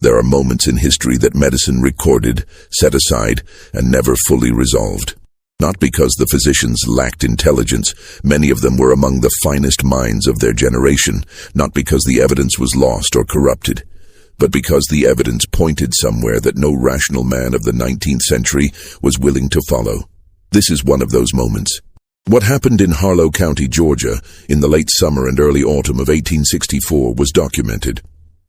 There are moments in history that medicine recorded, set aside, and never fully resolved. Not because the physicians lacked intelligence, many of them were among the finest minds of their generation, not because the evidence was lost or corrupted, but because the evidence pointed somewhere that no rational man of the 19th century was willing to follow. This is one of those moments. What happened in Harlow County, Georgia, in the late summer and early autumn of 1864 was documented.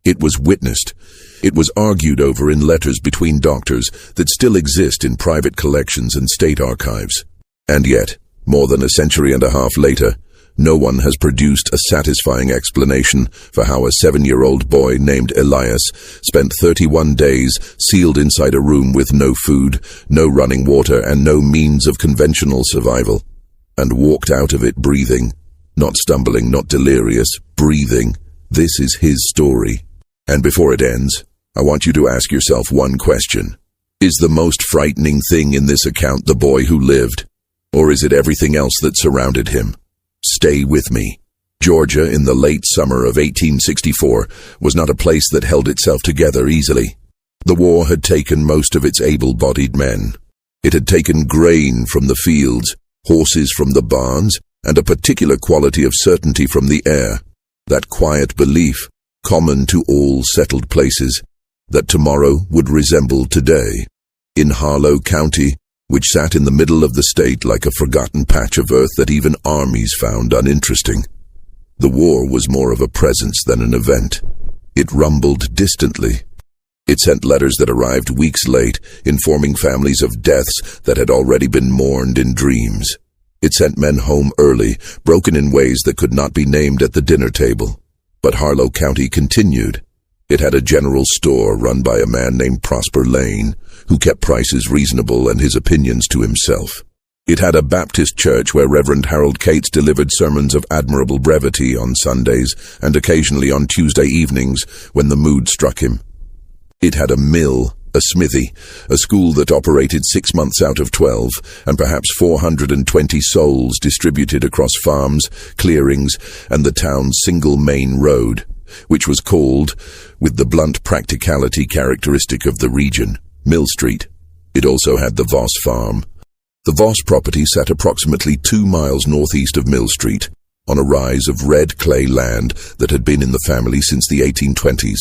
It was witnessed. It was argued over in letters between doctors that still exist in private collections and state archives. And yet, more than a century and a half later, no one has produced a satisfying explanation for how a 7-year-old boy named Elias spent 31 days sealed inside a room with no food, no running water, and no means of conventional survival, and walked out of it breathing, not stumbling, not delirious, breathing. This is his story. And before it ends, I want you to ask yourself one question. Is the most frightening thing in this account the boy who lived, or is it everything else that surrounded him? Stay with me. Georgia in the late summer of 1864 was not a place that held itself together easily. The war had taken most of its able-bodied men. It had taken grain from the fields, horses from the barns, and a particular quality of certainty from the air, that quiet belief, common to all settled places, that tomorrow would resemble today. In Harlow County, which sat in the middle of the state like a forgotten patch of earth that even armies found uninteresting, the war was more of a presence than an event. It rumbled distantly. It sent letters that arrived weeks late, informing families of deaths that had already been mourned in dreams. It sent men home early, broken in ways that could not be named at the dinner table. But Harlow County continued. It had a general store run by a man named Prosper Lane, who kept prices reasonable and his opinions to himself. It had a Baptist church where Reverend Harold Cates delivered sermons of admirable brevity on Sundays and occasionally on Tuesday evenings when the mood struck him. It had a mill, a smithy, a school that operated 6 months out of 12, and perhaps 420 souls distributed across farms, clearings, and the town's single main road, which was called, with the blunt practicality characteristic of the region, Mill Street. It also had the Voss farm. The Voss property sat approximately 2 miles northeast of Mill Street, on a rise of red clay land that had been in the family since the 1820s.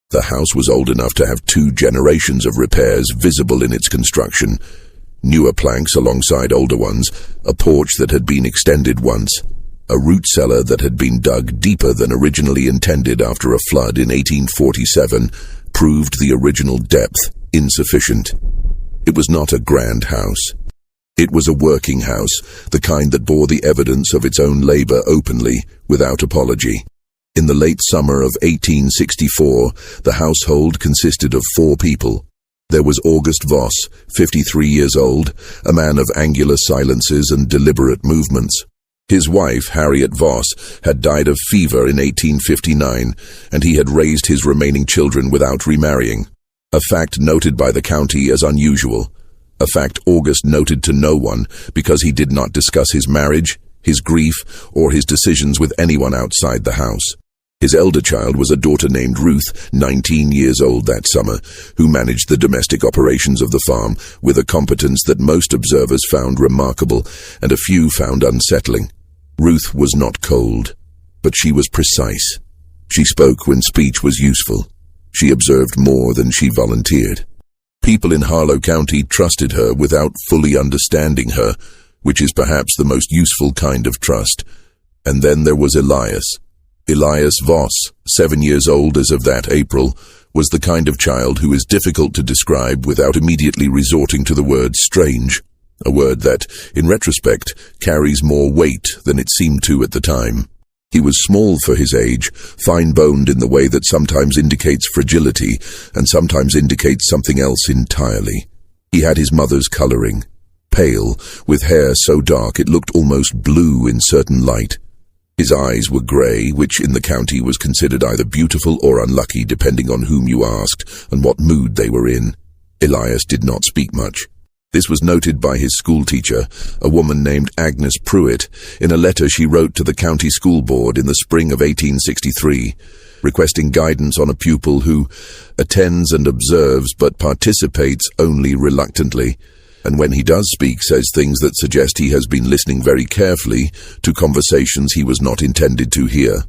The house was old enough to have 2 generations of repairs visible in its construction, newer planks alongside older ones, a porch that had been extended once, a root cellar that had been dug deeper than originally intended after a flood in 1847 proved the original depth insufficient. It was not a grand house. It was a working house, the kind that bore the evidence of its own labor openly, without apology. In the late summer of 1864, the household consisted of 4 people. There was August Voss, 53 years old, a man of angular silences and deliberate movements. His wife, Harriet Voss, had died of fever in 1859, and he had raised his remaining children without remarrying, a fact noted by the county as unusual, a fact August noted to no one because he did not discuss his marriage, his grief, or his decisions with anyone outside the house. His elder child was a daughter named Ruth, 19 years old that summer, who managed the domestic operations of the farm with a competence that most observers found remarkable and a few found unsettling. Ruth was not cold, but she was precise. She spoke when speech was useful. She observed more than she volunteered. People in Harlow County trusted her without fully understanding her, which is perhaps the most useful kind of trust. And then there was Elias. Elias Voss, 7 years old as of that April, was the kind of child who is difficult to describe without immediately resorting to the word strange, a word that, in retrospect, carries more weight than it seemed to at the time. He was small for his age, fine-boned in the way that sometimes indicates fragility and sometimes indicates something else entirely. He had his mother's coloring, pale, with hair so dark it looked almost blue in certain light. His eyes were grey, which in the county was considered either beautiful or unlucky depending on whom you asked and what mood they were in. Elias did not speak much. This was noted by his schoolteacher, a woman named Agnes Pruitt, in a letter she wrote to the county school board in the spring of 1863. requesting guidance on a pupil who attends and observes but participates only reluctantly, and when he does speak says things that suggest he has been listening very carefully to conversations he was not intended to hear.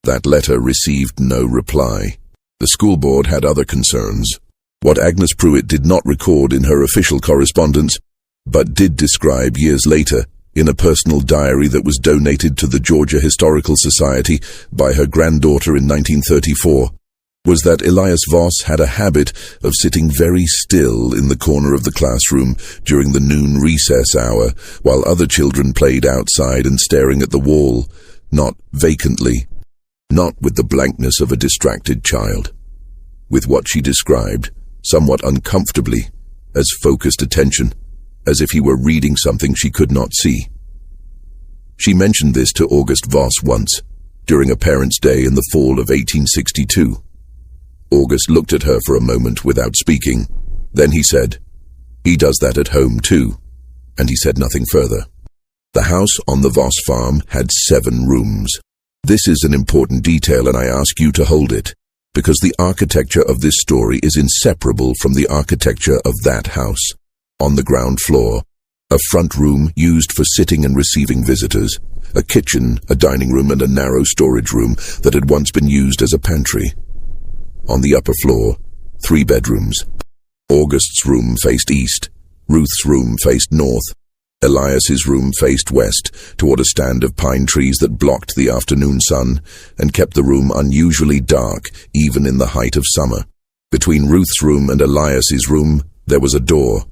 That letter received no reply. The school board had other concerns. What Agnes Pruitt did not record in her official correspondence, but did describe years later in a personal diary that was donated to the Georgia Historical Society by her granddaughter in 1934, was that Elias Voss had a habit of sitting very still in the corner of the classroom during the noon recess hour, while other children played outside and staring at the wall, not vacantly, not with the blankness of a distracted child, with what she described, somewhat uncomfortably, as focused attention, as if he were reading something she could not see. She mentioned this to August Voss once, during a Parents' Day in the fall of 1862. August looked at her for a moment without speaking. Then he said, "He does that at home too," and he said nothing further. The house on the Voss farm had 7 rooms. This is an important detail, and I ask you to hold it, because the architecture of this story is inseparable from the architecture of that house. On the ground floor, a front room used for sitting and receiving visitors, a kitchen, a dining room, and a narrow storage room that had once been used as a pantry. On the upper floor, 3 bedrooms. August's room faced east, Ruth's room faced north, Elias's room faced west, toward a stand of pine trees that blocked the afternoon sun and kept the room unusually dark, even in the height of summer. Between Ruth's room and Elias's room, there was a door.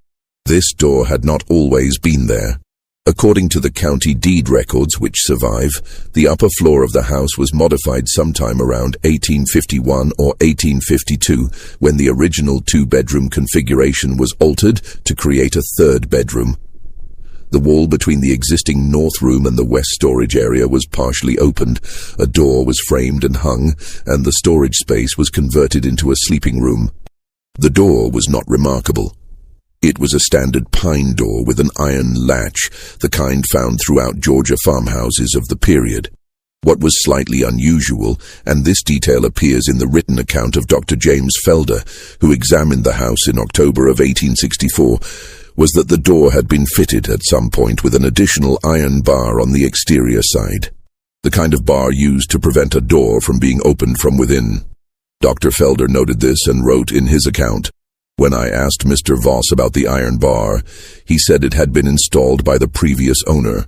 This door had not always been there. According to the county deed records which survive, the upper floor of the house was modified sometime around 1851 or 1852, when the original 2-bedroom configuration was altered to create a 3rd bedroom. The wall between the existing north room and the west storage area was partially opened, a door was framed and hung, and the storage space was converted into a sleeping room. The door was not remarkable. It was a standard pine door with an iron latch, the kind found throughout Georgia farmhouses of the period. What was slightly unusual, and this detail appears in the written account of Dr. James Felder, who examined the house in October of 1864, was that the door had been fitted at some point with an additional iron bar on the exterior side, the kind of bar used to prevent a door from being opened from within. Dr. Felder noted this and wrote in his account, "When I asked Mr. Voss about the iron bar, he said it had been installed by the previous owner.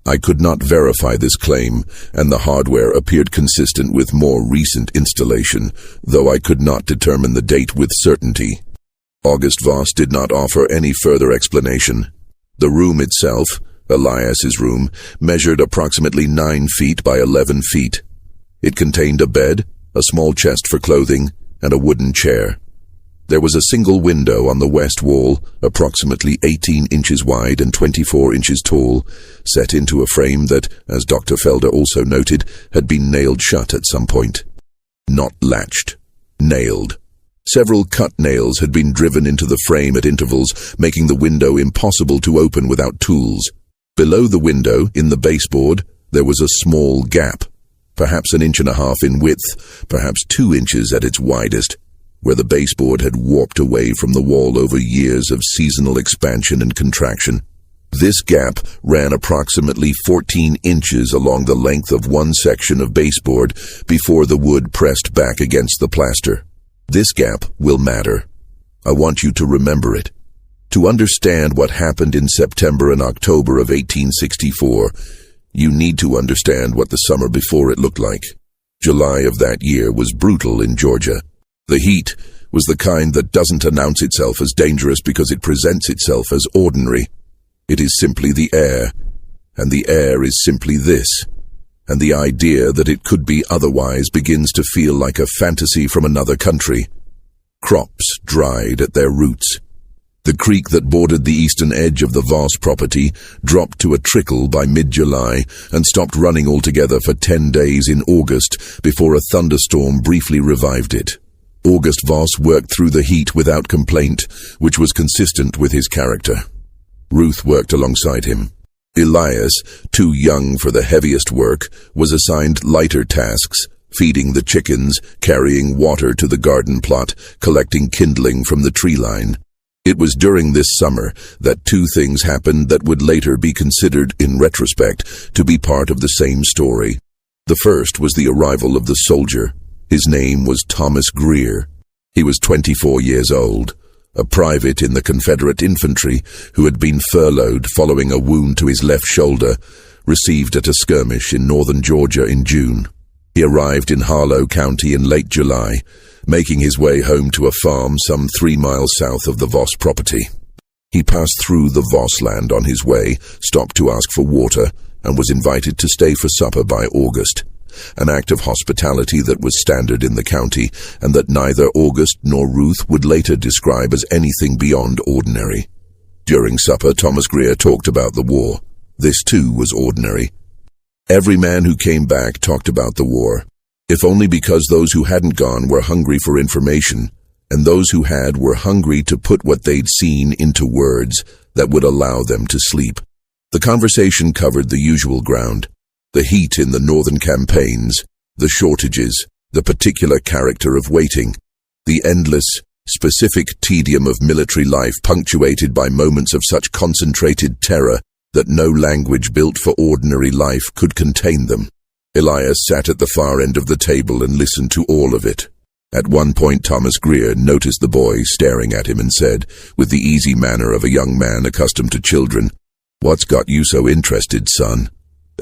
I could not verify this claim, and the hardware appeared consistent with more recent installation, though I could not determine the date with certainty." August Voss did not offer any further explanation. The room itself, Elias's room, measured approximately 9 feet by 11 feet. It contained a bed, a small chest for clothing, and a wooden chair. There was a single window on the west wall, approximately 18 inches wide and 24 inches tall, set into a frame that, as Dr. Felder also noted, had been nailed shut at some point. Not latched. Nailed. Several cut nails had been driven into the frame at intervals, making the window impossible to open without tools. Below the window, in the baseboard, there was a small gap, perhaps 1.5 inches in width, perhaps 2 inches at its widest, where the baseboard had warped away from the wall over years of seasonal expansion and contraction. This gap ran approximately 14 inches along the length of one section of baseboard before the wood pressed back against the plaster. This gap will matter. I want you to remember it. To understand what happened in September and October of 1864, you need to understand what the summer before it looked like. July of that year was brutal in Georgia. The heat was the kind that doesn't announce itself as dangerous because it presents itself as ordinary. It is simply the air, and the air is simply this, and the idea that it could be otherwise begins to feel like a fantasy from another country. Crops dried at their roots. The creek that bordered the eastern edge of the Voss property dropped to a trickle by mid-July and stopped running altogether for 10 days in August before a thunderstorm briefly revived it. August Voss worked through the heat without complaint, which was consistent with his character. Ruth worked alongside him. Elias, too young for the heaviest work, was assigned lighter tasks, feeding the chickens, carrying water to the garden plot, collecting kindling from the tree line. It was during this summer that two things happened that would later be considered, in retrospect, to be part of the same story. The first was the arrival of the soldier. His name was Thomas Greer. He was 24 years old, a private in the Confederate infantry who had been furloughed following a wound to his left shoulder, received at a skirmish in northern Georgia in June. He arrived in Harlow County in late July, making his way home to a farm some 3 miles south of the Voss property. He passed through the Voss land on his way, stopped to ask for water, and was invited to stay for supper by August, an act of hospitality that was standard in the county and that neither August nor Ruth would later describe as anything beyond ordinary. During supper, Thomas Greer talked about the war. This too was ordinary. Every man who came back talked about the war, if only because those who hadn't gone were hungry for information, and those who had were hungry to put what they'd seen into words that would allow them to sleep. The conversation covered the usual ground: the heat in the northern campaigns, the shortages, the particular character of waiting, the endless, specific tedium of military life punctuated by moments of such concentrated terror that no language built for ordinary life could contain them. Elias sat at the far end of the table and listened to all of it. At one point, Thomas Greer noticed the boy staring at him and said, with the easy manner of a young man accustomed to children, "What's got you so interested, son?"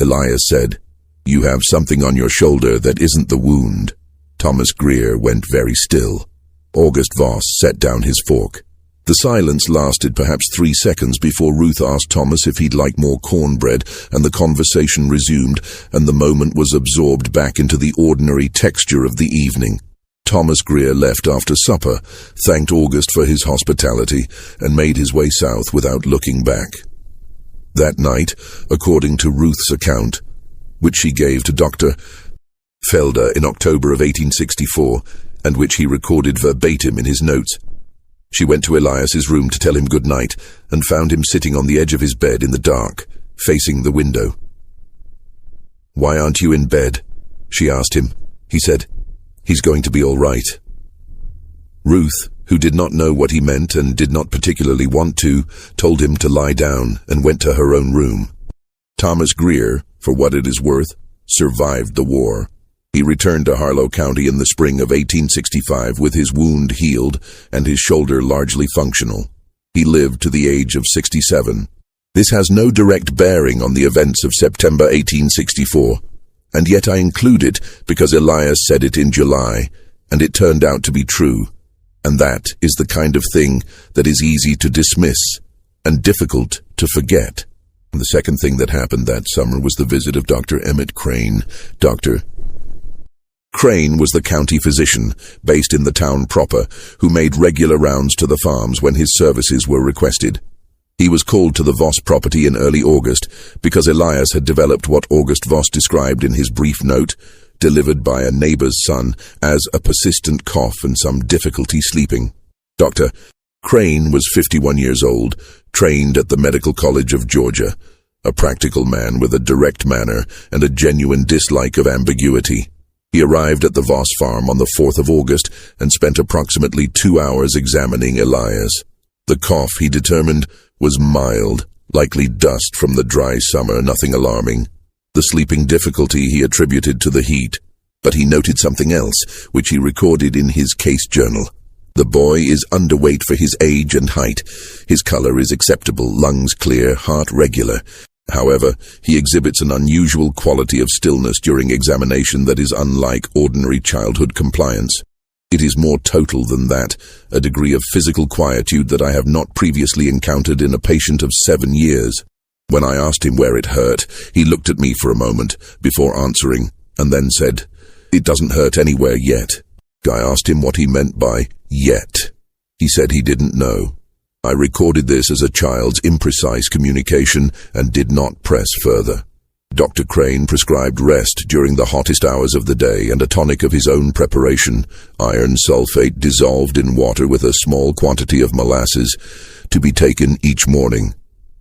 Elias said, "You have something on your shoulder that isn't the wound." Thomas Greer went very still. August Voss set down his fork. The silence lasted perhaps 3 seconds before Ruth asked Thomas if he'd like more cornbread, and the conversation resumed, and the moment was absorbed back into the ordinary texture of the evening. Thomas Greer left after supper, thanked August for his hospitality, and made his way south without looking back. That night, according to Ruth's account, which she gave to Dr. Felder in October of 1864, and which he recorded verbatim in his notes, she went to Elias's room to tell him good night, and found him sitting on the edge of his bed in the dark, facing the window. "Why aren't you in bed?" she asked him. He said, "He's going to be all right." Ruth, who did not know what he meant and did not particularly want to, told him to lie down and went to her own room. Thomas Greer, for what it is worth, survived the war. He returned to Harlow County in the spring of 1865 with his wound healed and his shoulder largely functional. He lived to the age of 67. This has no direct bearing on the events of September 1864, and yet I include it because Elias said it in July, and it turned out to be true, and that is the kind of thing that is easy to dismiss and difficult to forget. And the second thing that happened that summer was the visit of Dr. Emmett Crane. Dr. Crane was the county physician, based in the town proper, who made regular rounds to the farms when his services were requested. He was called to the Voss property in early August because Elias had developed what August Voss described in his brief note, delivered by a neighbor's son, as a persistent cough and some difficulty sleeping. Dr. Crane was 51 years old, trained at the Medical College of Georgia, a practical man with a direct manner and a genuine dislike of ambiguity. He arrived at the Voss farm on the 4th of August and spent approximately 2 hours examining Elias. The cough, he determined, was mild, likely dust from the dry summer, nothing alarming. The sleeping difficulty he attributed to the heat, but he noted something else, which he recorded in his case journal. The boy is underweight for his age and height. His color is acceptable, lungs clear, heart regular. However, he exhibits an unusual quality of stillness during examination that is unlike ordinary childhood compliance. It is more total than that, a degree of physical quietude that I have not previously encountered in a patient of 7 years. When I asked him where it hurt, he looked at me for a moment before answering, and then said, "It doesn't hurt anywhere yet." I asked him what he meant by yet. He said he didn't know. I recorded this as a child's imprecise communication and did not press further. Dr. Crane prescribed rest during the hottest hours of the day and a tonic of his own preparation, iron sulfate dissolved in water with a small quantity of molasses, to be taken each morning.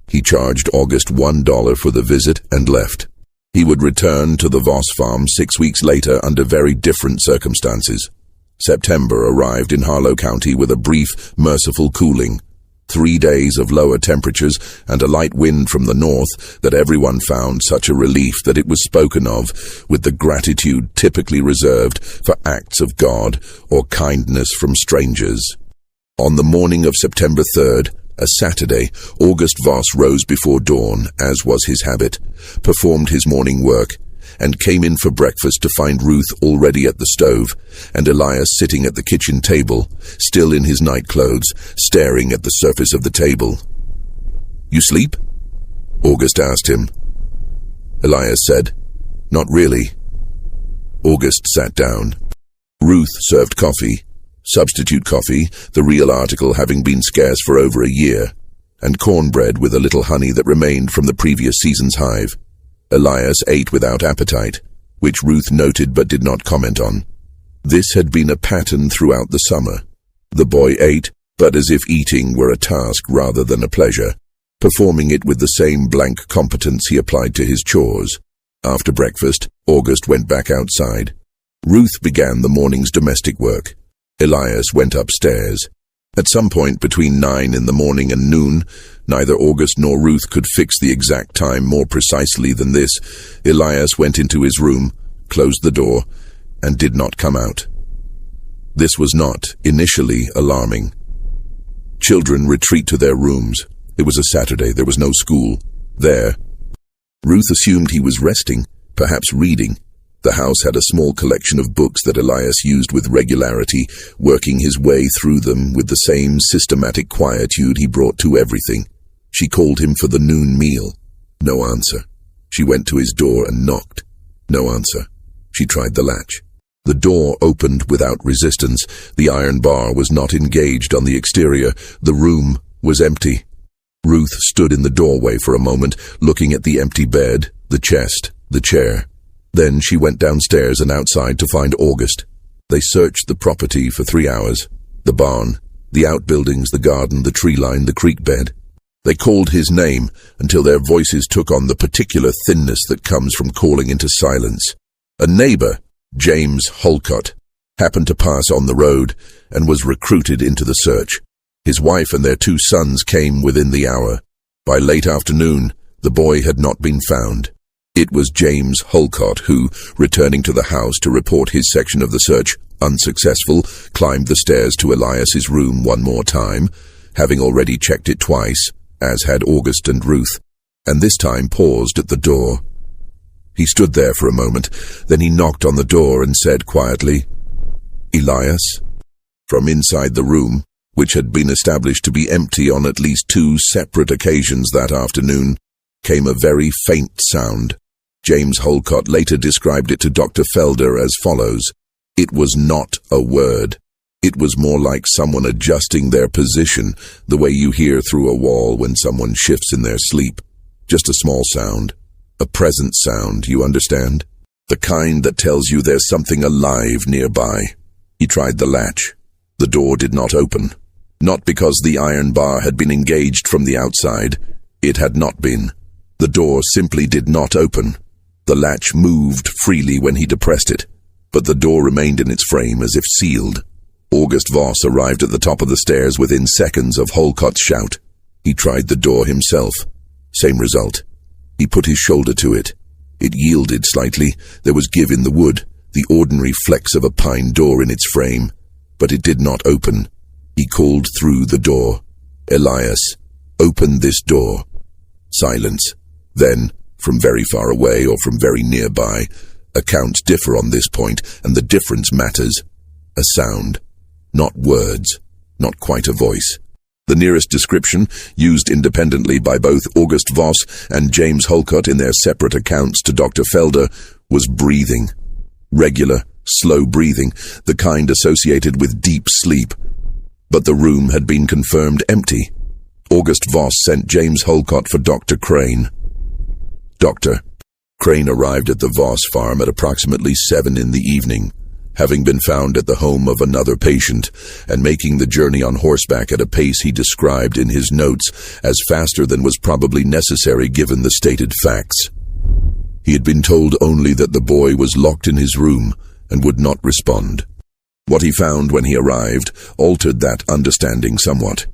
He charged August $1 for the visit and left. He would return to the Voss farm 6 weeks later under very different circumstances. September arrived in Harlow County with a brief, merciful cooling. 3 days of lower temperatures and a light wind from the north that everyone found such a relief that it was spoken of with the gratitude typically reserved for acts of God or kindness from strangers. On the morning of September 3rd, a Saturday, August Voss rose before dawn, as was his habit, performed his morning work, and came in for breakfast to find Ruth already at the stove, and Elias sitting at the kitchen table, still in his nightclothes, staring at the surface of the table. "You sleep?" August asked him. Elias said, "Not really." August sat down. Ruth served coffee. Substitute coffee, the real article having been scarce for over a year, and cornbread with a little honey that remained from the previous season's hive. Elias ate without appetite, which Ruth noted but did not comment on. This had been a pattern throughout the summer. The boy ate, but as if eating were a task rather than a pleasure, performing it with the same blank competence he applied to his chores. After breakfast, August went back outside. Ruth began the morning's domestic work. Elias went upstairs. At some point between 9 in the morning and noon, neither August nor Ruth could fix the exact time more precisely than this, Elias went into his room, closed the door, and did not come out. This was not, initially, alarming. Children retreat to their rooms. It was a Saturday, there was no school. There. Ruth assumed he was resting, perhaps reading. The house had a small collection of books that Elias used with regularity, working his way through them with the same systematic quietude he brought to everything. She called him for the noon meal. No answer. She went to his door and knocked. No answer. She tried the latch. The door opened without resistance. The iron bar was not engaged on the exterior. The room was empty. Ruth stood in the doorway for a moment, looking at the empty bed, the chest, the chair. Then she went downstairs and outside to find August. They searched the property for 3 hours. The barn, the outbuildings, the garden, the tree line, the creek bed. They called his name until their voices took on the particular thinness that comes from calling into silence. A neighbor, James Holcott, happened to pass on the road and was recruited into the search. His wife and their 2 sons came within the hour. By late afternoon, the boy had not been found. It was James Holcott who, returning to the house to report his section of the search unsuccessful, climbed the stairs to Elias's room one more time, having already checked it twice, as had August and Ruth, and this time paused at the door. He stood there for a moment, then he knocked on the door and said quietly, "Elias?" From inside the room, which had been established to be empty on at least 2 separate occasions that afternoon, came a very faint sound. James Holcott later described it to Dr. Felder as follows. It was not a word. It was more like someone adjusting their position, the way you hear through a wall when someone shifts in their sleep. Just a small sound. A present sound, you understand? The kind that tells you there's something alive nearby. He tried the latch. The door did not open. Not because the iron bar had been engaged from the outside. It had not been. The door simply did not open. The latch moved freely when he depressed it, but the door remained in its frame as if sealed. August Voss arrived at the top of the stairs within seconds of Holcott's shout. He tried the door himself. Same result. He put his shoulder to it. It yielded slightly. There was give in the wood, the ordinary flex of a pine door in its frame, but it did not open. He called through the door. "Elias, open this door." Silence. Then, from very far away or from very nearby, accounts differ on this point, and the difference matters. A sound. Not words. Not quite a voice. The nearest description, used independently by both August Voss and James Holcott in their separate accounts to Dr. Felder, was breathing. Regular, slow breathing, the kind associated with deep sleep. But the room had been confirmed empty. August Voss sent James Holcott for Dr. Crane. Dr. Crane arrived at the Voss farm at approximately 7 in the evening, having been found at the home of another patient, and making the journey on horseback at a pace he described in his notes as faster than was probably necessary given the stated facts. He had been told only that the boy was locked in his room and would not respond. What he found when he arrived altered that understanding somewhat.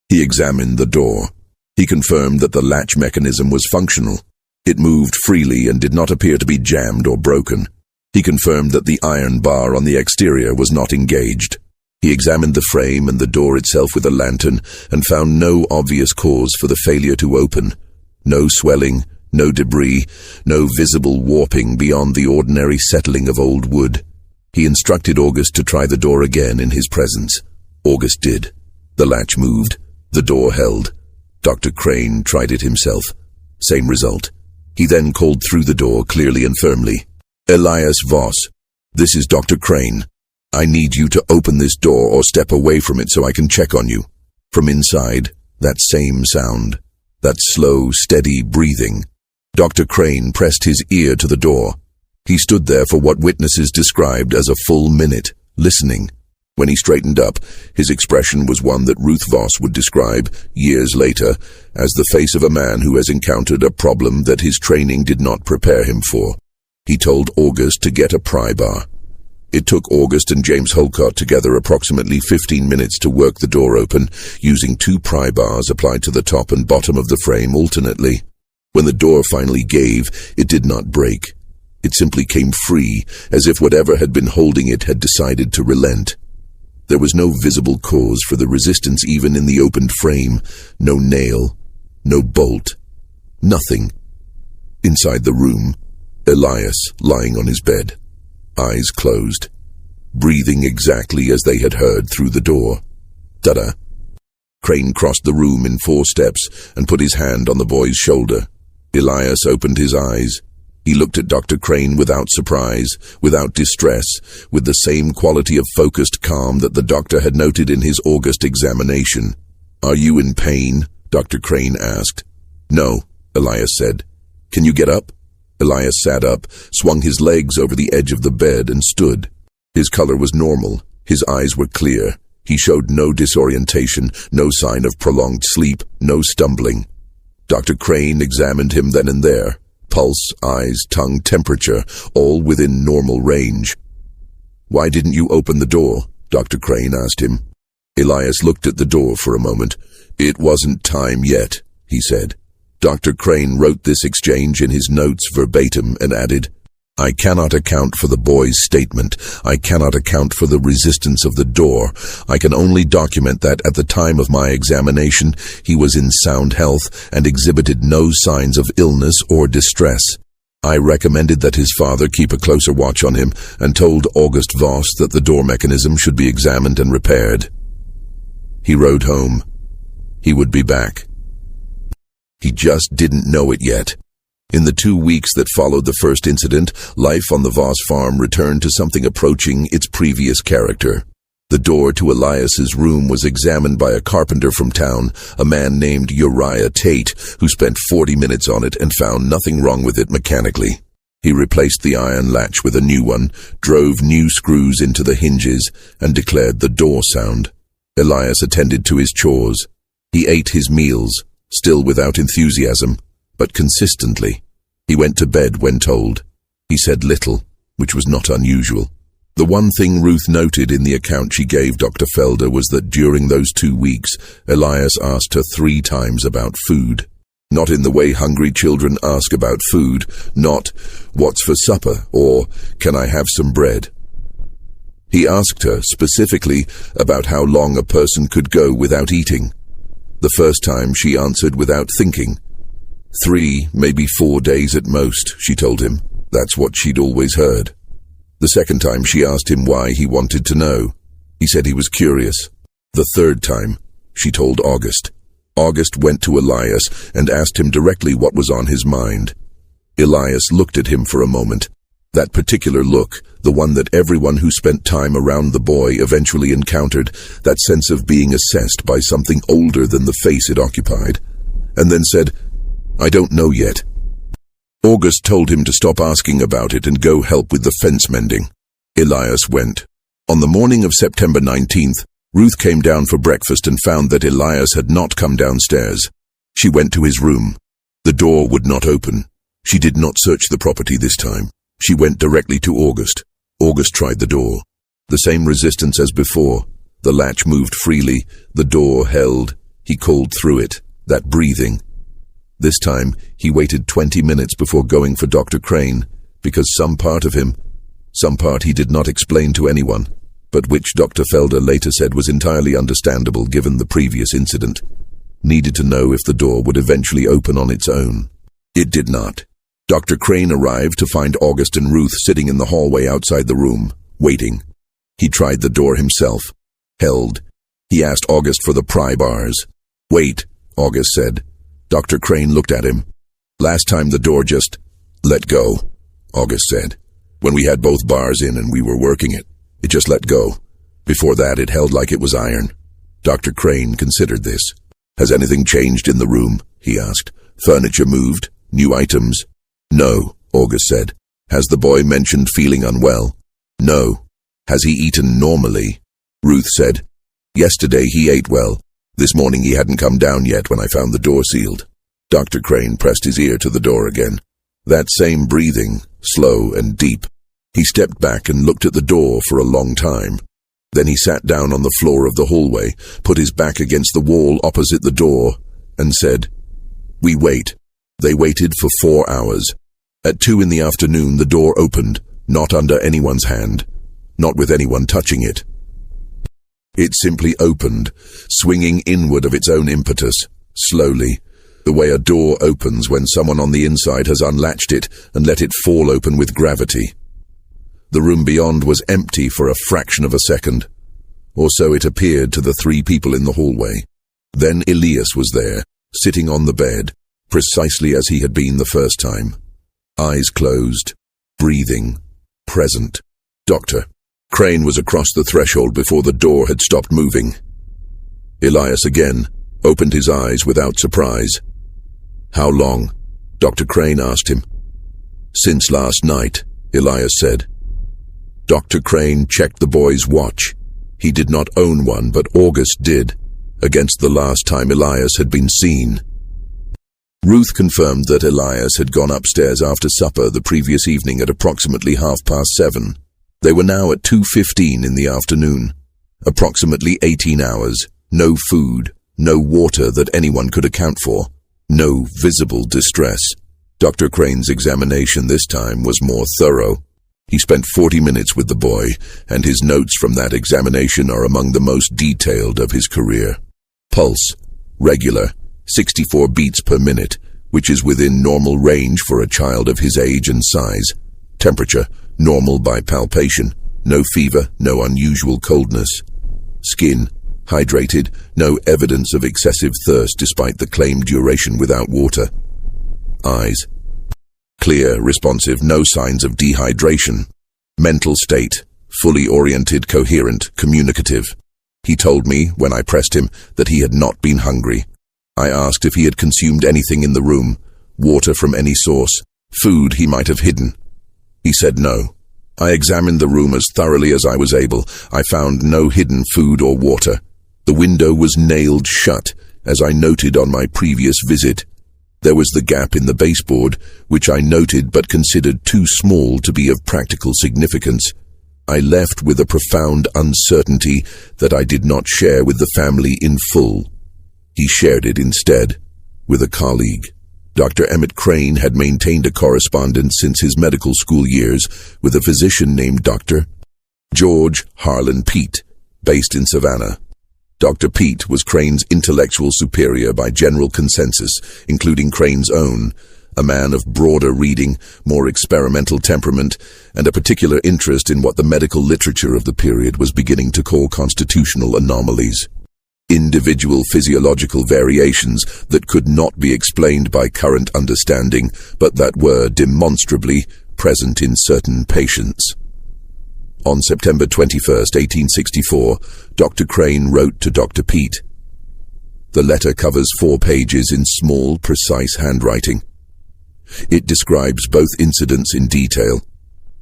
He examined the door. He confirmed that the latch mechanism was functional. It moved freely and did not appear to be jammed or broken. He confirmed that the iron bar on the exterior was not engaged. He examined the frame and the door itself with a lantern and found no obvious cause for the failure to open. No swelling, no debris, no visible warping beyond the ordinary settling of old wood. He instructed August to try the door again in his presence. August did. The latch moved. The door held. Dr. Crane tried it himself. Same result. He then called through the door clearly and firmly. "Elias Voss, this is Dr. Crane. I need you to open this door or step away from it so I can check on you." From inside, that same sound. That slow, steady breathing. Dr. Crane pressed his ear to the door. He stood there for what witnesses described as a full minute, listening. When he straightened up, his expression was one that Ruth Voss would describe, years later, as the face of a man who has encountered a problem that his training did not prepare him for. He told August to get a pry bar. It took August and James Holcott together approximately 15 minutes to work the door open, using 2 pry bars applied to the top and bottom of the frame alternately. When the door finally gave, it did not break. It simply came free, as if whatever had been holding it had decided to relent. There was no visible cause for the resistance even in the opened frame. No nail, no bolt, nothing. Inside the room, Elias lying on his bed, eyes closed, breathing exactly as they had heard through the door. Ta-da! Crane crossed the room in 4 steps and put his hand on the boy's shoulder. Elias opened his eyes. He looked at Dr. Crane without surprise, without distress, with the same quality of focused calm that the doctor had noted in his August examination. "Are you in pain?" Dr. Crane asked. "No," Elias said. "Can you get up?" Elias sat up, swung his legs over the edge of the bed and stood. His color was normal. His eyes were clear. He showed no disorientation, no sign of prolonged sleep, no stumbling. Dr. Crane examined him then and there. Pulse, eyes, tongue, temperature, all within normal range. "Why didn't you open the door?" Dr. Crane asked him. Elias looked at the door for a moment. "It wasn't time yet," he said. Dr. Crane wrote this exchange in his notes verbatim and added, "I cannot account for the boy's statement. I cannot account for the resistance of the door. I can only document that at the time of my examination, he was in sound health and exhibited no signs of illness or distress. I recommended that his father keep a closer watch on him and told August Voss that the door mechanism should be examined and repaired." He rode home. He would be back. He just didn't know it yet. In the 2 weeks that followed the first incident, life on the Voss farm returned to something approaching its previous character. The door to Elias's room was examined by a carpenter from town, a man named Uriah Tate, who spent 40 minutes on it and found nothing wrong with it mechanically. He replaced the iron latch with a new one, drove new screws into the hinges, and declared the door sound. Elias attended to his chores. He ate his meals, still without enthusiasm, but consistently. He went to bed when told. He said little, which was not unusual. The one thing Ruth noted in the account she gave Dr. Felder was that during those 2 weeks, Elias asked her 3 times about food. Not in the way hungry children ask about food, not, "What's for supper?" or "Can I have some bread?" He asked her specifically about how long a person could go without eating. The first time she answered without thinking. 3, maybe 4 days at most, she told him. That's what she'd always heard. The second time she asked him why he wanted to know. He said he was curious. The third time, she told August. August went to Elias and asked him directly what was on his mind. Elias looked at him for a moment. That particular look, the one that everyone who spent time around the boy eventually encountered, that sense of being assessed by something older than the face it occupied, and then said, "I don't know yet." August told him to stop asking about it and go help with the fence mending. Elias went. On the morning of September 19th, Ruth came down for breakfast and found that Elias had not come downstairs. She went to his room. The door would not open. She did not search the property this time. She went directly to August. August tried the door. The same resistance as before. The latch moved freely. The door held. He called through it. That breathing. This time, he waited 20 minutes before going for Dr. Crane, because some part of him, some part he did not explain to anyone, but which Dr. Felder later said was entirely understandable given the previous incident, needed to know if the door would eventually open on its own. It did not. Dr. Crane arrived to find August and Ruth sitting in the hallway outside the room, waiting. He tried the door himself. Held. He asked August for the pry bars. "Wait," August said. Dr. Crane looked at him. "Last time the door just let go," August said. "When we had both bars in and we were working it, it just let go. Before that, it held like it was iron." Dr. Crane considered this. "Has anything changed in the room?" he asked. "Furniture moved? New items?" "No," August said. "Has the boy mentioned feeling unwell?" "No." "Has he eaten normally?" Ruth said. "Yesterday he ate well. This morning he hadn't come down yet when I found the door sealed." Dr. Crane pressed his ear to the door again. That same breathing, slow and deep. He stepped back and looked at the door for a long time. Then he sat down on the floor of the hallway, put his back against the wall opposite the door, and said, "We wait." They waited for 4 hours. At 2 in the afternoon, the door opened, not under anyone's hand, not with anyone touching it. It simply opened, swinging inward of its own impetus, slowly, the way a door opens when someone on the inside has unlatched it and let it fall open with gravity. The room beyond was empty for a fraction of a second, or so it appeared to the 3 people in the hallway. Then Elias was there, sitting on the bed, precisely as he had been the first time. Eyes closed, breathing, present. Dr. Crane was across the threshold before the door had stopped moving. Elias again opened his eyes without surprise. "How long?" Dr. Crane asked him. "Since last night," Elias said. Dr. Crane checked the boy's watch. He did not own one, but August did, against the last time Elias had been seen. Ruth confirmed that Elias had gone upstairs after supper the previous evening at approximately 7:30. They were now at 2:15 in the afternoon. Approximately 18 hours, no food, no water that anyone could account for, no visible distress. Dr. Crane's examination this time was more thorough. He spent 40 minutes with the boy, and his notes from that examination are among the most detailed of his career. Pulse, regular, 64 beats per minute, which is within normal range for a child of his age and size. Temperature, normal by palpation, no fever, no unusual coldness. Skin, hydrated, no evidence of excessive thirst despite the claimed duration without water. Eyes, clear, responsive, no signs of dehydration. Mental state, fully oriented, coherent, communicative. He told me, when I pressed him, that he had not been hungry. I asked if he had consumed anything in the room, water from any source, food he might have hidden. He said no. I examined the room as thoroughly as I was able. I found no hidden food or water. The window was nailed shut, as I noted on my previous visit. There was the gap in the baseboard, which I noted but considered too small to be of practical significance. I left with a profound uncertainty that I did not share with the family in full. He shared it instead with a colleague. Dr. Emmett Crane had maintained a correspondence since his medical school years with a physician named Dr. George Harlan Peet, based in Savannah. Dr. Peet was Crane's intellectual superior by general consensus, including Crane's own, a man of broader reading, more experimental temperament, and a particular interest in what the medical literature of the period was beginning to call constitutional anomalies. Individual physiological variations that could not be explained by current understanding, but that were demonstrably present in certain patients. On September 21, 1864, Dr. Crane wrote to Dr. Peet. The letter covers 4 pages in small, precise handwriting. It describes both incidents in detail: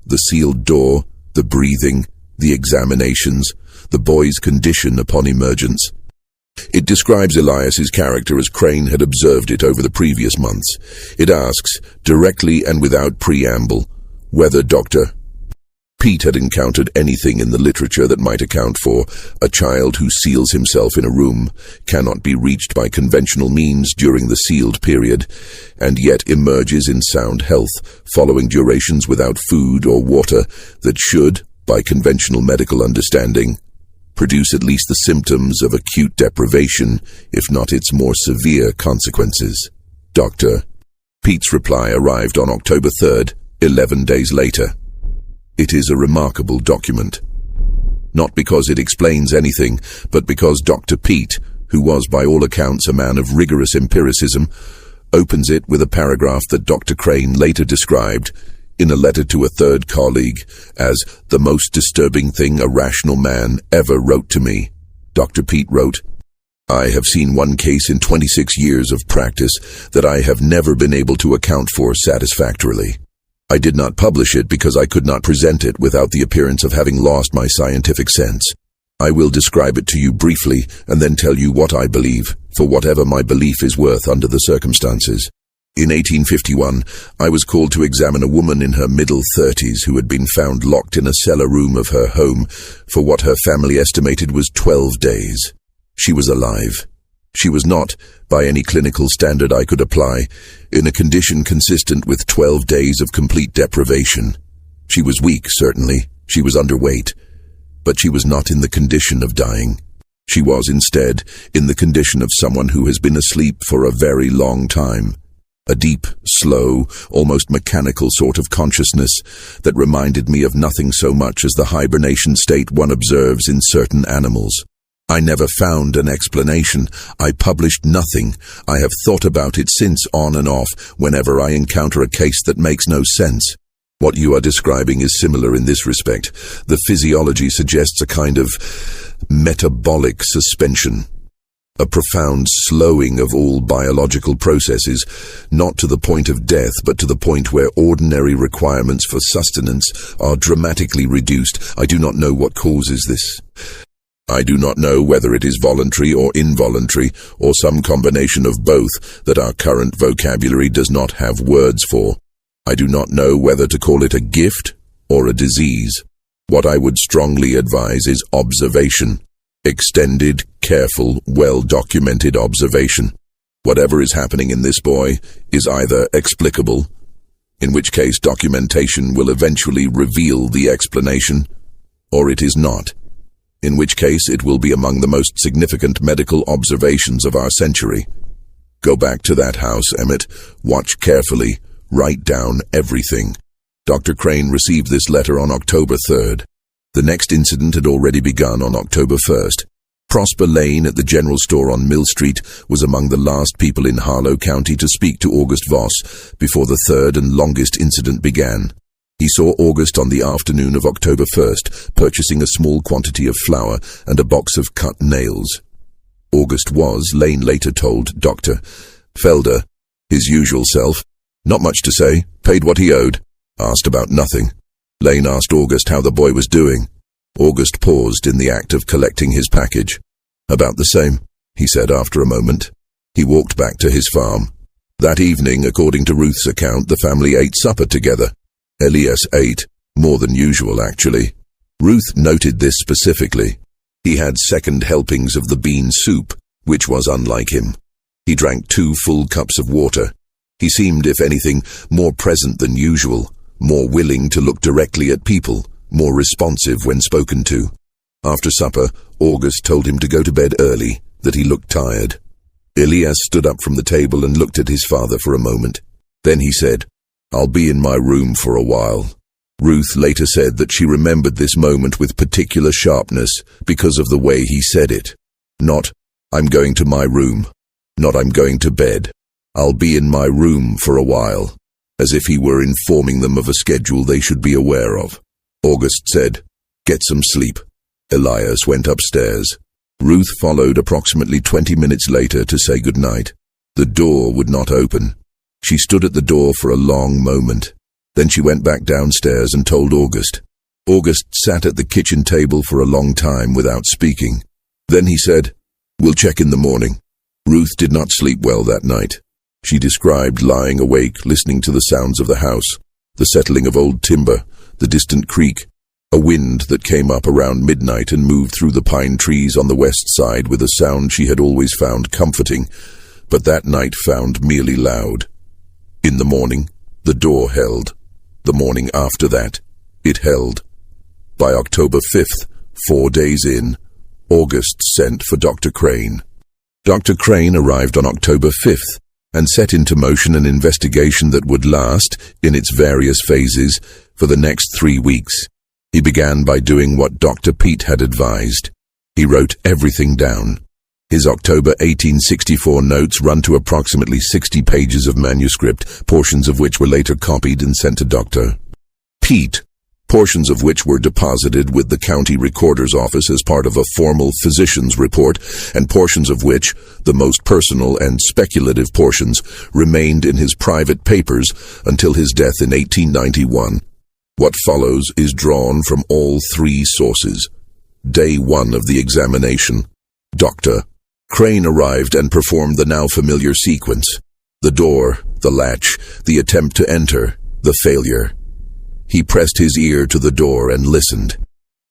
the sealed door, the breathing, the examinations, the boy's condition upon emergence. It describes Elias's character as Crane had observed it over the previous months. It asks, directly and without preamble, whether Dr. Pete had encountered anything in the literature that might account for a child who seals himself in a room, cannot be reached by conventional means during the sealed period, and yet emerges in sound health following durations without food or water that should, by conventional medical understanding, produce at least the symptoms of acute deprivation, if not its more severe consequences. Dr. Pete's reply arrived on October 3rd, 11 days later. It is a remarkable document. Not because it explains anything, but because Dr. Pete, who was by all accounts a man of rigorous empiricism, opens it with a paragraph that Dr. Crane later described, in a letter to a third colleague, as the most disturbing thing a rational man ever wrote to me. Dr. Pete wrote, "I have seen one case in 26 years of practice that I have never been able to account for satisfactorily. I did not publish it because I could not present it without the appearance of having lost my scientific sense. I will describe it to you briefly and then tell you what I believe, for whatever my belief is worth under the circumstances. In 1851, I was called to examine a woman in her middle 30s who had been found locked in a cellar room of her home for what her family estimated was 12 days. She was alive. She was not, by any clinical standard I could apply, in a condition consistent with 12 days of complete deprivation. She was weak, certainly. She was underweight. But she was not in the condition of dying. She was, instead, in the condition of someone who has been asleep for a very long time. A deep, slow, almost mechanical sort of consciousness that reminded me of nothing so much as the hibernation state one observes in certain animals. I never found an explanation. I published nothing. I have thought about it since, on and off, whenever I encounter a case that makes no sense. What you are describing is similar in this respect. The physiology suggests a kind of metabolic suspension. A profound slowing of all biological processes, not to the point of death, but to the point where ordinary requirements for sustenance are dramatically reduced. I do not know what causes this. I do not know whether it is voluntary or involuntary, or some combination of both that our current vocabulary does not have words for. I do not know whether to call it a gift or a disease. What I would strongly advise is observation. Extended, careful, well-documented observation. Whatever is happening in this boy is either explicable, in which case documentation will eventually reveal the explanation, or it is not, in which case it will be among the most significant medical observations of our century. Go back to that house, Emmett. Watch carefully. Write down everything." Dr. Crane received this letter on October 3rd. The next incident had already begun on October 1st. Prosper Lane at the general store on Mill Street was among the last people in Harlow County to speak to August Voss before the third and longest incident began. He saw August on the afternoon of October 1st, purchasing a small quantity of flour and a box of cut nails. August was, Lane later told Dr. Felder, his usual self. Not much to say, paid what he owed, asked about nothing. Lane asked August how the boy was doing. August paused in the act of collecting his package. "About the same," he said after a moment. He walked back to his farm. That evening, according to Ruth's account, the family ate supper together. Elias ate, more than usual actually. Ruth noted this specifically. He had second helpings of the bean soup, which was unlike him. He drank 2 full cups of water. He seemed, if anything, more present than usual, more willing to look directly at people, more responsive when spoken to. After supper, August told him to go to bed early, that he looked tired. Elias stood up from the table and looked at his father for a moment. Then he said, "I'll be in my room for a while." Ruth later said that she remembered this moment with particular sharpness because of the way he said it. Not, "I'm going to my room." Not, "I'm going to bed." "I'll be in my room for a while," as if he were informing them of a schedule they should be aware of. August said, "Get some sleep." Elias went upstairs. Ruth followed approximately 20 minutes later to say good night. The door would not open. She stood at the door for a long moment. Then she went back downstairs and told August. August sat at the kitchen table for a long time without speaking. Then he said, "We'll check in the morning." Ruth did not sleep well that night. She described lying awake, listening to the sounds of the house, the settling of old timber, the distant creak, a wind that came up around midnight and moved through the pine trees on the west side with a sound she had always found comforting, but that night found merely loud. In the morning, the door held. The morning after that, it held. By October 5th, 4 days in, August sent for Dr. Crane. Dr. Crane arrived on October 5th and set into motion an investigation that would last, in its various phases, for the next 3 weeks. He began by doing what Dr. Pete had advised. He wrote everything down. His October 1864 notes run to approximately 60 pages of manuscript, portions of which were later copied and sent to Dr. Pete, portions of which were deposited with the county recorder's office as part of a formal physician's report, and portions of which, the most personal and speculative portions, remained in his private papers until his death in 1891. What follows is drawn from all 3 sources. Day 1 of the examination. Dr. Crane arrived and performed the now familiar sequence. The door, the latch, the attempt to enter, the failure. He pressed his ear to the door and listened.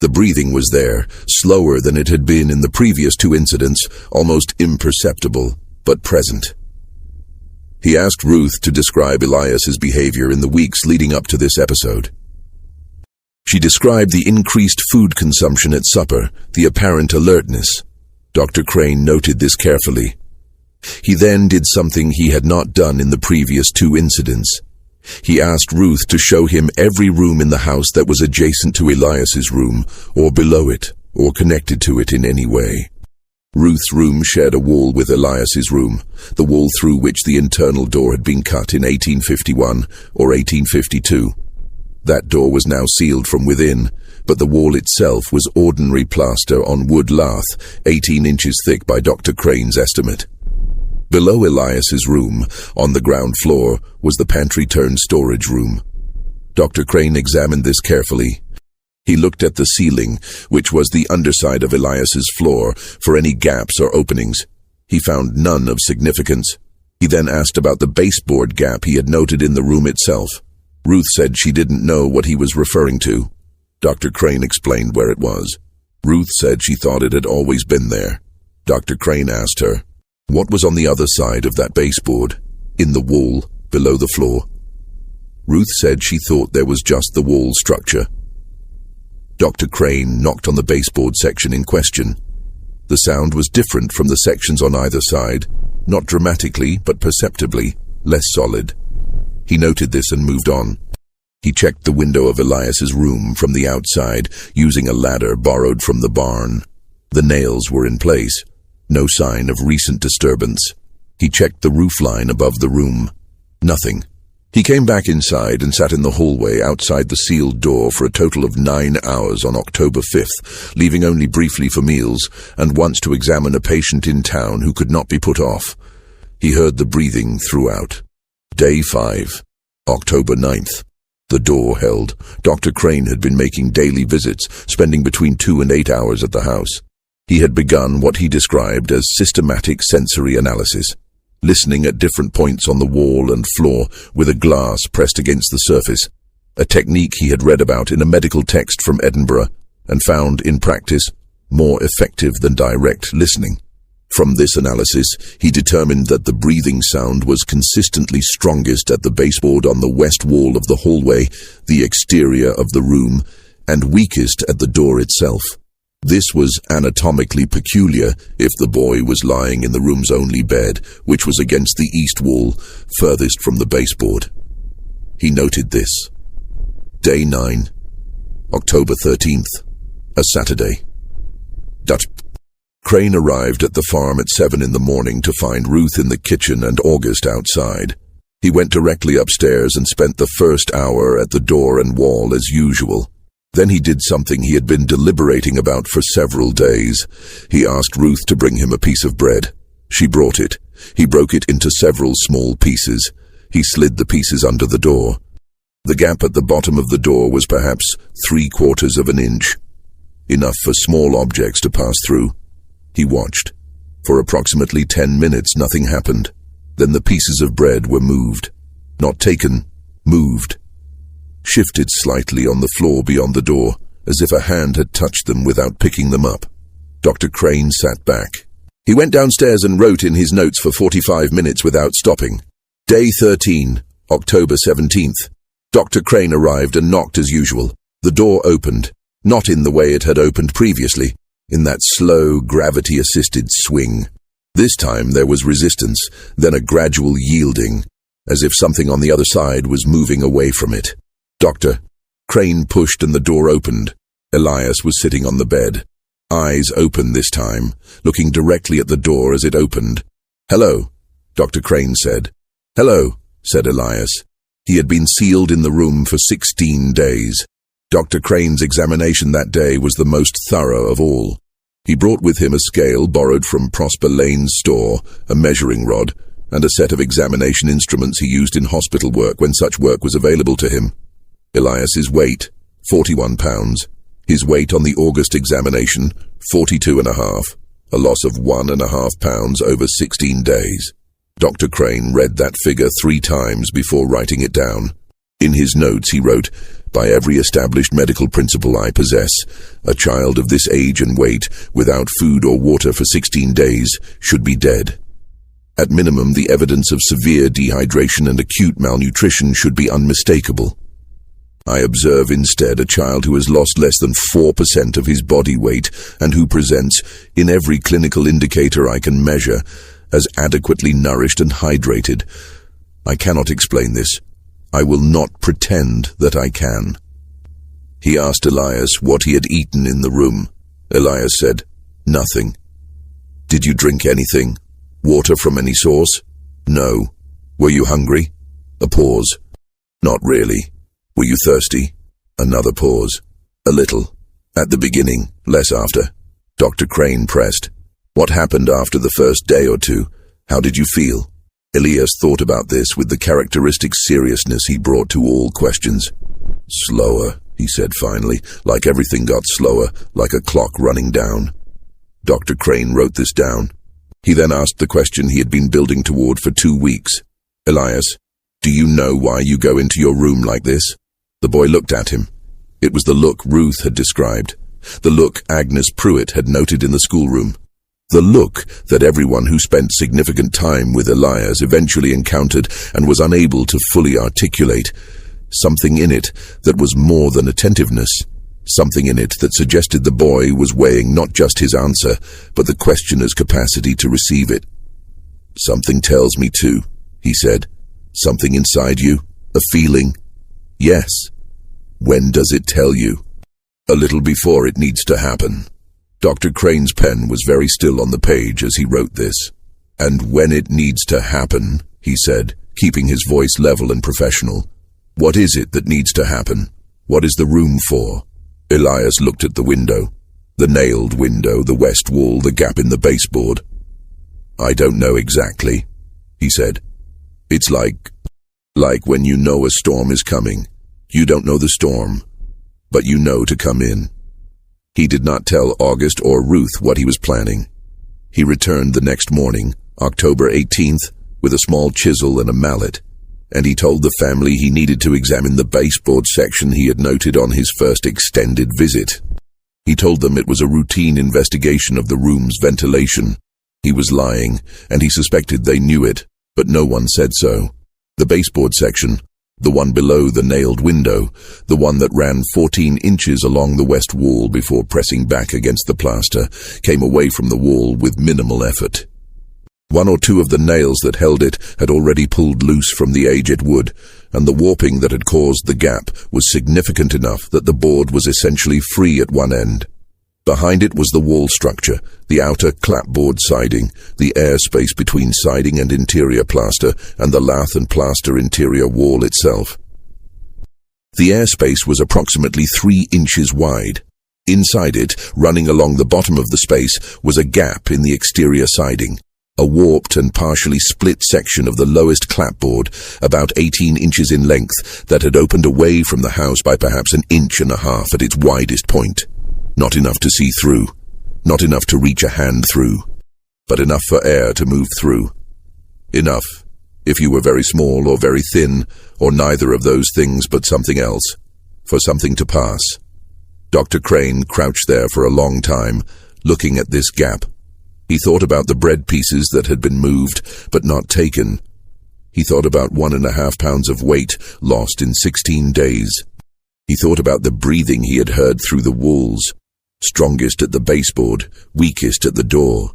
The breathing was there, slower than it had been in the previous 2 incidents, almost imperceptible, but present. He asked Ruth to describe Elias's behavior in the weeks leading up to this episode. She described the increased food consumption at supper, the apparent alertness. Dr. Crane noted this carefully. He then did something he had not done in the previous 2 incidents. He asked Ruth to show him every room in the house that was adjacent to Elias's room, or below it, or connected to it in any way. Ruth's room shared a wall with Elias's room, the wall through which the internal door had been cut in 1851 or 1852. That door was now sealed from within, but the wall itself was ordinary plaster on wood lath, 18 inches thick by Dr. Crane's estimate. Below Elias's room, on the ground floor, was the pantry-turned-storage room. Dr. Crane examined this carefully. He looked at the ceiling, which was the underside of Elias's floor, for any gaps or openings. He found none of significance. He then asked about the baseboard gap he had noted in the room itself. Ruth said she didn't know what he was referring to. Dr. Crane explained where it was. Ruth said she thought it had always been there. Dr. Crane asked her, what was on the other side of that baseboard, in the wall, below the floor? Ruth said she thought there was just the wall structure. Dr. Crane knocked on the baseboard section in question. The sound was different from the sections on either side, not dramatically, but perceptibly, less solid. He noted this and moved on. He checked the window of Elias's room from the outside, using a ladder borrowed from the barn. The nails were in place. No sign of recent disturbance. He checked the roofline above the room. Nothing. He came back inside and sat in the hallway outside the sealed door for a total of 9 hours on October 5th, leaving only briefly for meals, and once to examine a patient in town who could not be put off. He heard the breathing throughout. Day 5, October 9th. The door held. Dr. Crane had been making daily visits, spending between 2 and 8 hours at the house. He had begun what he described as systematic sensory analysis, listening at different points on the wall and floor with a glass pressed against the surface, a technique he had read about in a medical text from Edinburgh and found, in practice, more effective than direct listening. From this analysis, he determined that the breathing sound was consistently strongest at the baseboard on the west wall of the hallway, the exterior of the room, and weakest at the door itself. This was anatomically peculiar if the boy was lying in the room's only bed, which was against the east wall, furthest from the baseboard. He noted this. Day 9, October 13th, a Saturday. Crane arrived at the farm at 7 in the morning to find Ruth in the kitchen and August outside. He went directly upstairs and spent the first hour at the door and wall as usual. Then he did something he had been deliberating about for several days. He asked Ruth to bring him a piece of bread. She brought it. He broke it into several small pieces. He slid the pieces under the door. The gap at the bottom of the door was perhaps 3/4 of an inch, enough for small objects to pass through. He watched. For approximately 10 minutes, nothing happened. Then the pieces of bread were moved. Not taken, moved. Shifted slightly on the floor beyond the door, as if a hand had touched them without picking them up. Dr. Crane sat back. He went downstairs and wrote in his notes for 45 minutes without stopping. Day 13, October 17th. Dr. Crane arrived and knocked as usual. The door opened, not in the way it had opened previously, in that slow, gravity-assisted swing. This time there was resistance, then a gradual yielding, as if something on the other side was moving away from it. Dr. Crane pushed and the door opened. Elias was sitting on the bed, eyes open this time, looking directly at the door as it opened. "Hello," Dr. Crane said. "Hello," said Elias. He had been sealed in the room for 16 days. Dr. Crane's examination that day was the most thorough of all. He brought with him a scale borrowed from Prosper Lane's store, a measuring rod, and a set of examination instruments he used in hospital work when such work was available to him. Elias's weight, 41 pounds. His weight on the August examination, 42.5, a loss of 1.5 pounds over 16 days. Dr. Crane read that figure 3 times before writing it down. In his notes he wrote, "By every established medical principle I possess, a child of this age and weight, without food or water for 16 days, should be dead. At minimum, the evidence of severe dehydration and acute malnutrition should be unmistakable. I observe instead a child who has lost less than 4% of his body weight and who presents, in every clinical indicator I can measure, as adequately nourished and hydrated. I cannot explain this. I will not pretend that I can." He asked Elias what he had eaten in the room. Elias said, "Nothing." "Did you drink anything? Water from any source?" "No." "Were you hungry?" A pause. "Not really." "Were you thirsty?" Another pause. "A little. At the beginning, less after." Dr. Crane pressed. "What happened after the first day or two? How did you feel?" Elias thought about this with the characteristic seriousness he brought to all questions. "Slower," he said finally, like everything got slower, like a clock running down. Dr. Crane wrote this down. He then asked the question he had been building toward for 2 weeks. "Elias, do you know why you go into your room like this?" The boy looked at him. It was the look Ruth had described, the look Agnes Pruitt had noted in the schoolroom. The look that everyone who spent significant time with Elias eventually encountered and was unable to fully articulate. Something in it that was more than attentiveness. Something in it that suggested the boy was weighing not just his answer, but the questioner's capacity to receive it. "Something tells me to," he said. "Something inside you? A feeling?" "Yes." "When does it tell you?" "A little before it needs to happen." Dr. Crane's pen was very still on the page as he wrote this. "And when it needs to happen," he said, keeping his voice level and professional. "What is it that needs to happen? What is the room for?" Elias looked at the window. The nailed window, the west wall, the gap in the baseboard. "I don't know exactly," he said. "It's like when you know a storm is coming. You don't know the storm, but you know to come in." He did not tell August or Ruth what he was planning. He returned the next morning, October 18th, with a small chisel and a mallet, and he told the family he needed to examine the baseboard section he had noted on his first extended visit. He told them it was a routine investigation of the room's ventilation. He was lying, and he suspected they knew it, but no one said so. The baseboard section, the one below the nailed window, the one that ran 14 inches along the west wall before pressing back against the plaster, came away from the wall with minimal effort. 1 or 2 of the nails that held it had already pulled loose from the aged wood, and the warping that had caused the gap was significant enough that the board was essentially free at one end. Behind it was the wall structure, the outer clapboard siding, the air space between siding and interior plaster, and the lath and plaster interior wall itself. The air space was approximately 3 inches wide. Inside it, running along the bottom of the space, was a gap in the exterior siding, a warped and partially split section of the lowest clapboard, about 18 inches in length, that had opened away from the house by perhaps 1.5 inches at its widest point. Not enough to see through, not enough to reach a hand through. but enough for air to move through. Enough, if you were very small or very thin, or neither of those things but something else, for something to pass. Dr. Crane crouched there for a long time, looking at this gap. He thought about the bread pieces that had been moved, but not taken. He thought about 1.5 pounds of weight lost in 16 days. He thought about the breathing he had heard through the walls, strongest at the baseboard, weakest at the door.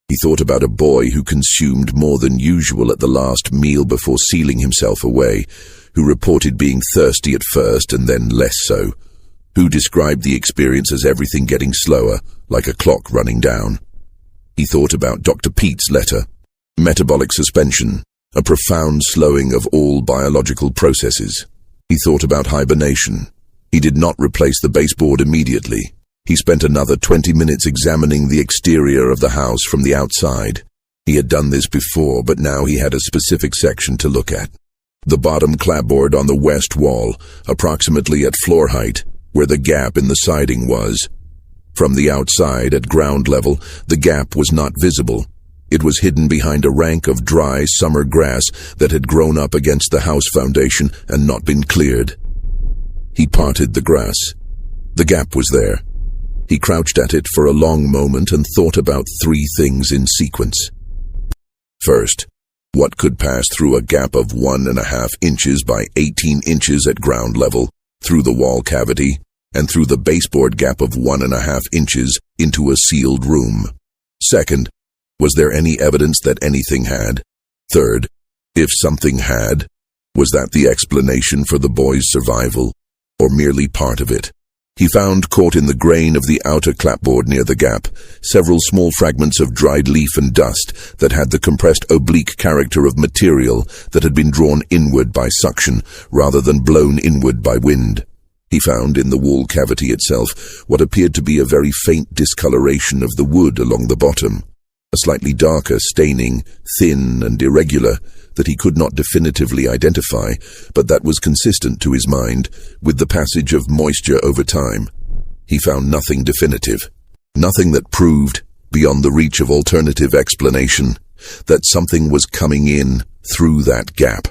He thought about a boy who consumed more than usual at the last meal before sealing himself away, who reported being thirsty at first and then less so, who described the experience as everything getting slower, like a clock running down. He thought about Dr. Pete's letter. Metabolic suspension, a profound slowing of all biological processes. He thought about hibernation. He did not replace the baseboard immediately. He spent another 20 minutes examining the exterior of the house from the outside. He had done this before, but now he had a specific section to look at. The bottom clapboard on the west wall, approximately at floor height, where the gap in the siding was. From the outside, at ground level, the gap was not visible. It was hidden behind a rank of dry summer grass that had grown up against the house foundation and not been cleared. He parted the grass. The gap was there. He crouched at it for a long moment and thought about 3 things in sequence. First, what could pass through a gap of 1.5 inches by 18 inches at ground level, through the wall cavity, and through the baseboard gap of 1.5 inches into a sealed room? Second, was there any evidence that anything had? Third, if something had, was that the explanation for the boy's survival, or merely part of it? He found, caught in the grain of the outer clapboard near the gap, several small fragments of dried leaf and dust that had the compressed oblique character of material that had been drawn inward by suction rather than blown inward by wind. He found in the wall cavity itself what appeared to be a very faint discoloration of the wood along the bottom, a slightly darker staining, thin and irregular, that he could not definitively identify, but that was consistent to his mind with the passage of moisture over time. He found nothing definitive, nothing that proved, beyond the reach of alternative explanation, that something was coming in through that gap.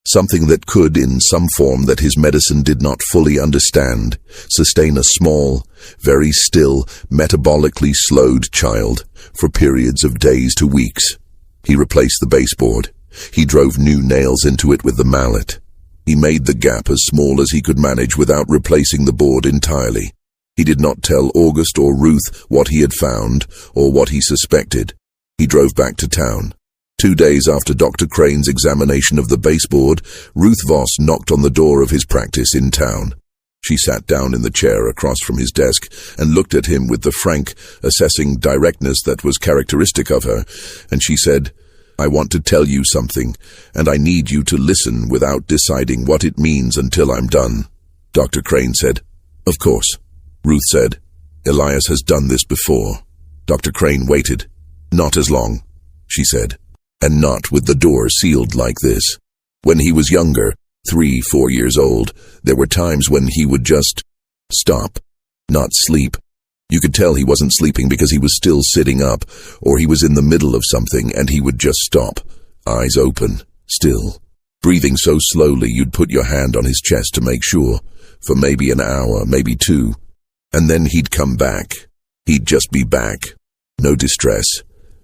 Something that could, in some form that his medicine did not fully understand, sustain a small, very still, metabolically slowed child for periods of days to weeks. He replaced the baseboard. He drove new nails into it with the mallet. He made the gap as small as he could manage without replacing the board entirely. He did not tell August or Ruth what he had found or what he suspected. He drove back to town. 2 days after Dr. Crane's examination of the baseboard, Ruth Voss knocked on the door of his practice in town. She sat down in the chair across from his desk and looked at him with the frank, assessing directness that was characteristic of her, and she said, "I want to tell you something, and I need you to listen without deciding what it means until I'm done." Dr. Crane said, "Of course." Ruth said, "Elias has done this before." Dr. Crane waited. "Not as long," she said, "and not with the door sealed like this. When he was younger, 3-4 years old, there were times when he would just stop, not sleep. You could tell he wasn't sleeping because he was still sitting up, or he was in the middle of something and he would just stop, eyes open, still, breathing so slowly you'd put your hand on his chest to make sure, for maybe an hour, maybe 2, and then he'd come back. He'd just be back. No distress,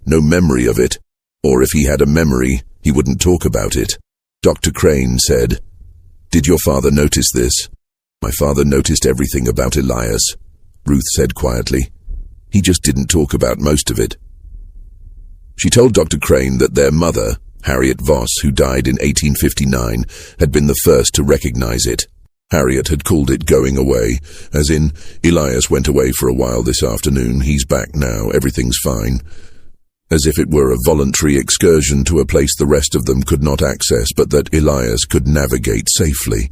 no memory of it, or if he had a memory, he wouldn't talk about it." Dr. Crane said, "Did your father notice this?" "My father noticed everything about Elias," Ruth said quietly. "He just didn't talk about most of it." She told Dr. Crane that their mother, Harriet Voss, who died in 1859, had been the first to recognize it. Harriet had called it going away, as in, "Elias went away for a while this afternoon, he's back now, everything's fine." As if it were a voluntary excursion to a place the rest of them could not access, but that Elias could navigate safely.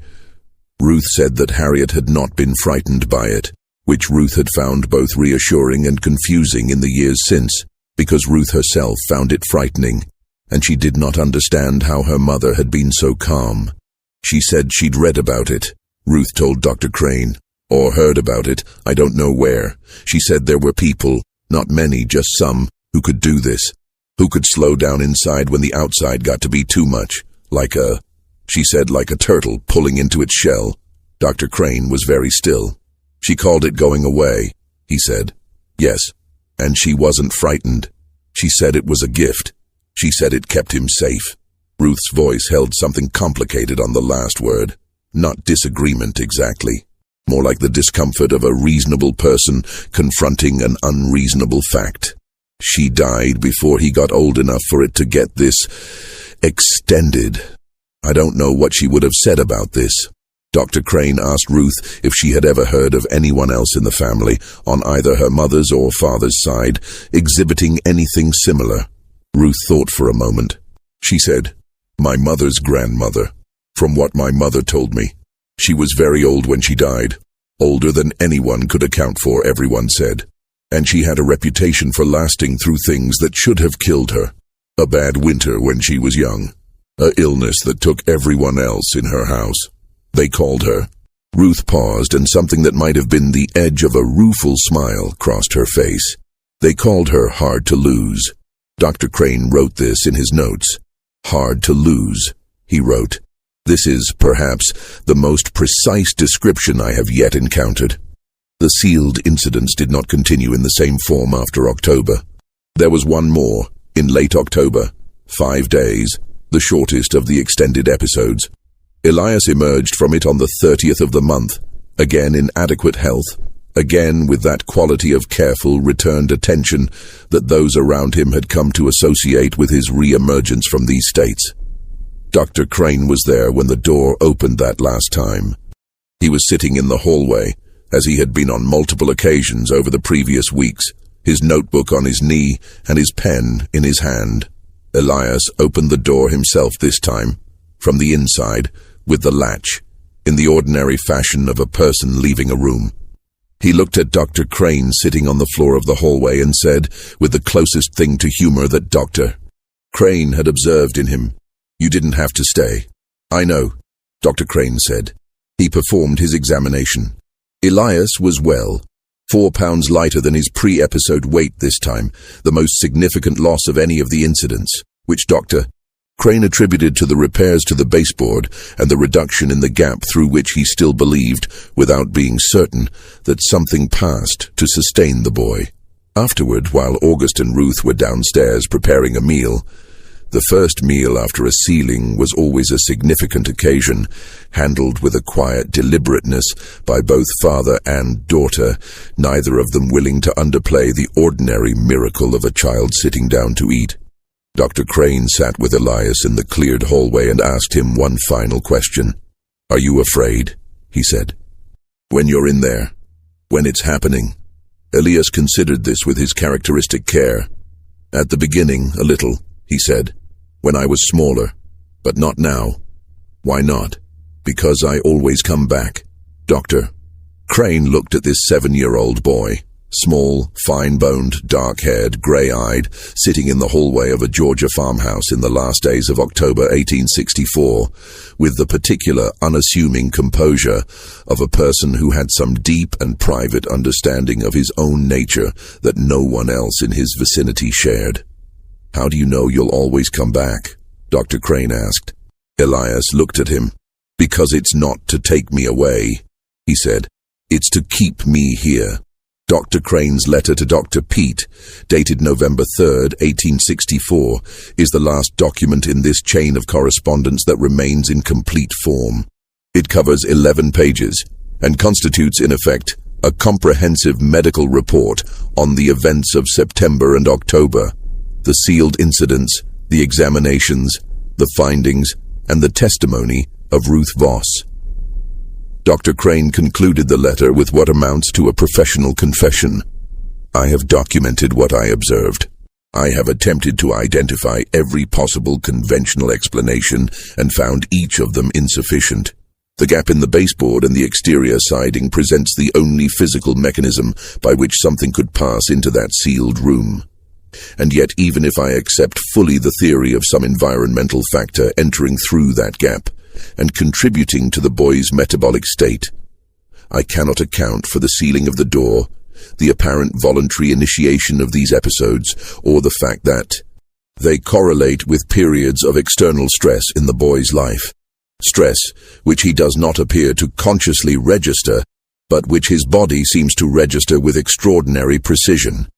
Ruth said that Harriet had not been frightened by it, which Ruth had found both reassuring and confusing in the years since, because Ruth herself found it frightening, and she did not understand how her mother had been so calm. She said she'd read about it, Ruth told Dr. Crane, or heard about it, I don't know where. She said there were people, not many, just some, Who could do this? Who could slow down inside when the outside got to be too much? She said, like a turtle pulling into its shell. Dr. Crane was very still. She called it going away, he said. Yes, and she wasn't frightened. She said it was a gift. She said it kept him safe. Ruth's voice held something complicated on the last word. Not disagreement exactly. More like the discomfort of a reasonable person confronting an unreasonable fact. She died before he got old enough for it to get this extended. I don't know what she would have said about this. Dr. Crane asked Ruth if she had ever heard of anyone else in the family, on either her mother's or father's side, exhibiting anything similar. Ruth thought for a moment. She said, "My mother's grandmother. From what my mother told me. She was very old when she died. Older than anyone could account for, everyone said. And she had a reputation for lasting through things that should have killed her. A bad winter when she was young. A illness that took everyone else in her house. They called her." Ruth paused, and something that might have been the edge of a rueful smile crossed her face. They called her hard to lose. Dr. Crane wrote this in his notes. Hard to lose, he wrote. This is, perhaps, the most precise description I have yet encountered. The sealed incidents did not continue in the same form after October. There was one more, in late October. 5 days, the shortest of the extended episodes. Elias emerged from it on the 30th of the month, again in adequate health, again with that quality of careful, returned attention that those around him had come to associate with his re-emergence from these states. Dr. Crane was there when the door opened that last time. He was sitting in the hallway, as he had been on multiple occasions over the previous weeks, his notebook on his knee and his pen in his hand. Elias opened the door himself this time, from the inside, with the latch, in the ordinary fashion of a person leaving a room. He looked at Dr. Crane sitting on the floor of the hallway and said, with the closest thing to humor that Dr. Crane had observed in him, "You didn't have to stay." "I know," Dr. Crane said. He performed his examination. Elias was well, 4 pounds lighter than his pre-episode weight this time, the most significant loss of any of the incidents, which Dr. Crane attributed to the repairs to the baseboard and the reduction in the gap through which he still believed, without being certain, that something passed to sustain the boy. Afterward, while August and Ruth were downstairs preparing a meal, the first meal after a sealing was always a significant occasion, handled with a quiet deliberateness by both father and daughter, neither of them willing to underplay the ordinary miracle of a child sitting down to eat. Dr. Crane sat with Elias in the cleared hallway and asked him one final question. "Are you afraid?" he said. "When you're in there, when it's happening." Elias considered this with his characteristic care. "At the beginning, a little," he said, "when I was smaller, but not now." "Why not?" "Because I always come back." Dr. Crane looked at this 7-year-old boy, small, fine-boned, dark-haired, grey-eyed, sitting in the hallway of a Georgia farmhouse in the last days of October 1864, with the particular unassuming composure of a person who had some deep and private understanding of his own nature that no one else in his vicinity shared. "How do you know you'll always come back?" Dr. Crane asked. Elias looked at him. "Because it's not to take me away," he said. "It's to keep me here." Dr. Crane's letter to Dr. Pete, dated November 3rd, 1864, is the last document in this chain of correspondence that remains in complete form. It covers 11 pages and constitutes, in effect, a comprehensive medical report on the events of September and October, the sealed incidents, the examinations, the findings, and the testimony of Ruth Voss. Dr. Crane concluded the letter with what amounts to a professional confession. "I have documented what I observed. I have attempted to identify every possible conventional explanation and found each of them insufficient. The gap in the baseboard and the exterior siding presents the only physical mechanism by which something could pass into that sealed room. And yet, even if I accept fully the theory of some environmental factor entering through that gap and contributing to the boy's metabolic state, I cannot account for the sealing of the door, the apparent voluntary initiation of these episodes, or the fact that they correlate with periods of external stress in the boy's life. Stress which he does not appear to consciously register, but which his body seems to register with extraordinary precision.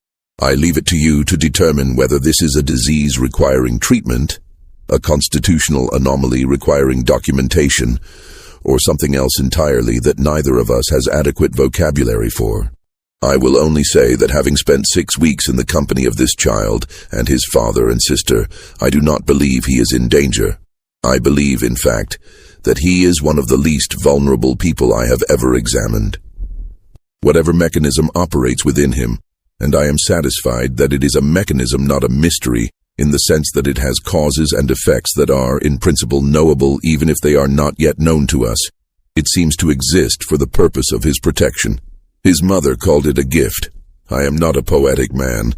I leave it to you to determine whether this is a disease requiring treatment, a constitutional anomaly requiring documentation, or something else entirely that neither of us has adequate vocabulary for. I will only say that having spent 6 weeks in the company of this child and his father and sister, I do not believe he is in danger. I believe, in fact, that he is one of the least vulnerable people I have ever examined. Whatever mechanism operates within him, and I am satisfied that it is a mechanism, not a mystery, in the sense that it has causes and effects that are, in principle, knowable even if they are not yet known to us. It seems to exist for the purpose of his protection. His mother called it a gift. I am not a poetic man.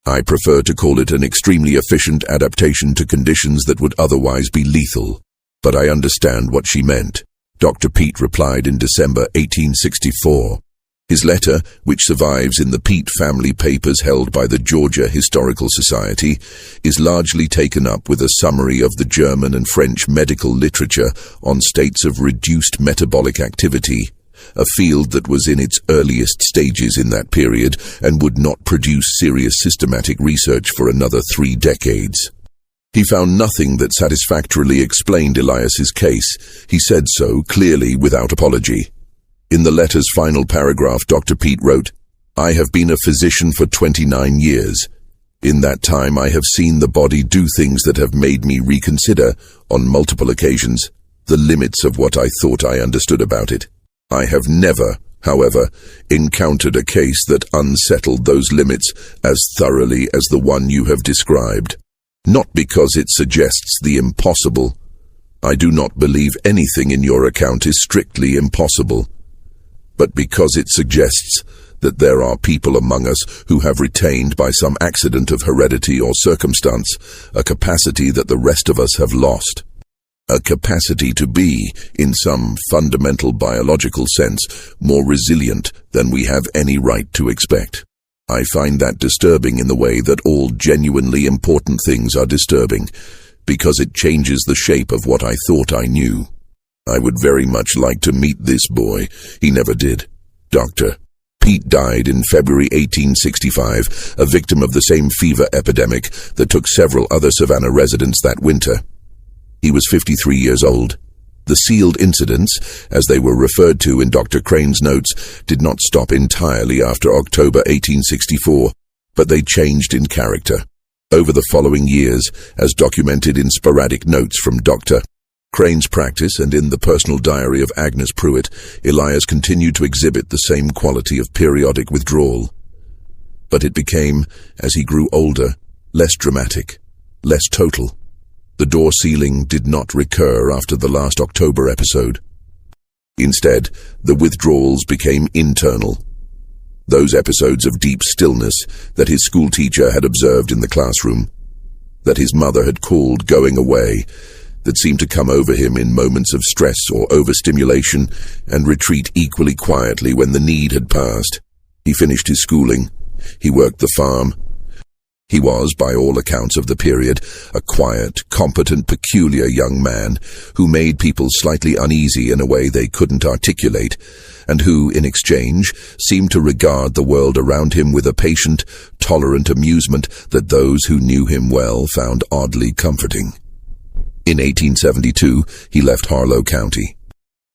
I prefer to call it an extremely efficient adaptation to conditions that would otherwise be lethal. But I understand what she meant. Dr. Pete replied in December 1864. His letter, which survives in the Pete family papers held by the Georgia Historical Society, is largely taken up with a summary of the German and French medical literature on states of reduced metabolic activity, a field that was in its earliest stages in that period and would not produce serious systematic research for another 3 decades. He found nothing that satisfactorily explained Elias's case. He said so clearly without apology. In the letter's final paragraph, Dr. Pete wrote, "I have been a physician for 29 years. In that time I have seen the body do things that have made me reconsider, on multiple occasions, the limits of what I thought I understood about it. I have never, however, encountered a case that unsettled those limits as thoroughly as the one you have described. Not because it suggests the impossible. I do not believe anything in your account is strictly impossible, but because it suggests that there are people among us who have retained by some accident of heredity or circumstance a capacity that the rest of us have lost. A capacity to be, in some fundamental biological sense, more resilient than we have any right to expect. I find that disturbing in the way that all genuinely important things are disturbing, because it changes the shape of what I thought I knew. I would very much like to meet this boy. He never did. Dr. Pete died in February 1865, a victim of the same fever epidemic that took several other Savannah residents that winter. He was 53 years old. The sealed incidents, as they were referred to in Dr. Crane's notes, did not stop entirely after October 1864, but they changed in character. Over the following years, as documented in sporadic notes from Dr. Crane's practice and in the personal diary of Agnes Pruitt, Elias continued to exhibit the same quality of periodic withdrawal. But it became, as he grew older, less dramatic, less total. The door sealing did not recur after the last October episode. Instead, the withdrawals became internal. Those episodes of deep stillness that his schoolteacher had observed in the classroom, that his mother had called going away, that seemed to come over him in moments of stress or overstimulation and retreat equally quietly when the need had passed. He finished his schooling. He worked the farm. He was, by all accounts of the period, a quiet, competent, peculiar young man who made people slightly uneasy in a way they couldn't articulate, and who, in exchange, seemed to regard the world around him with a patient, tolerant amusement that those who knew him well found oddly comforting. In 1872, he left Harlow County.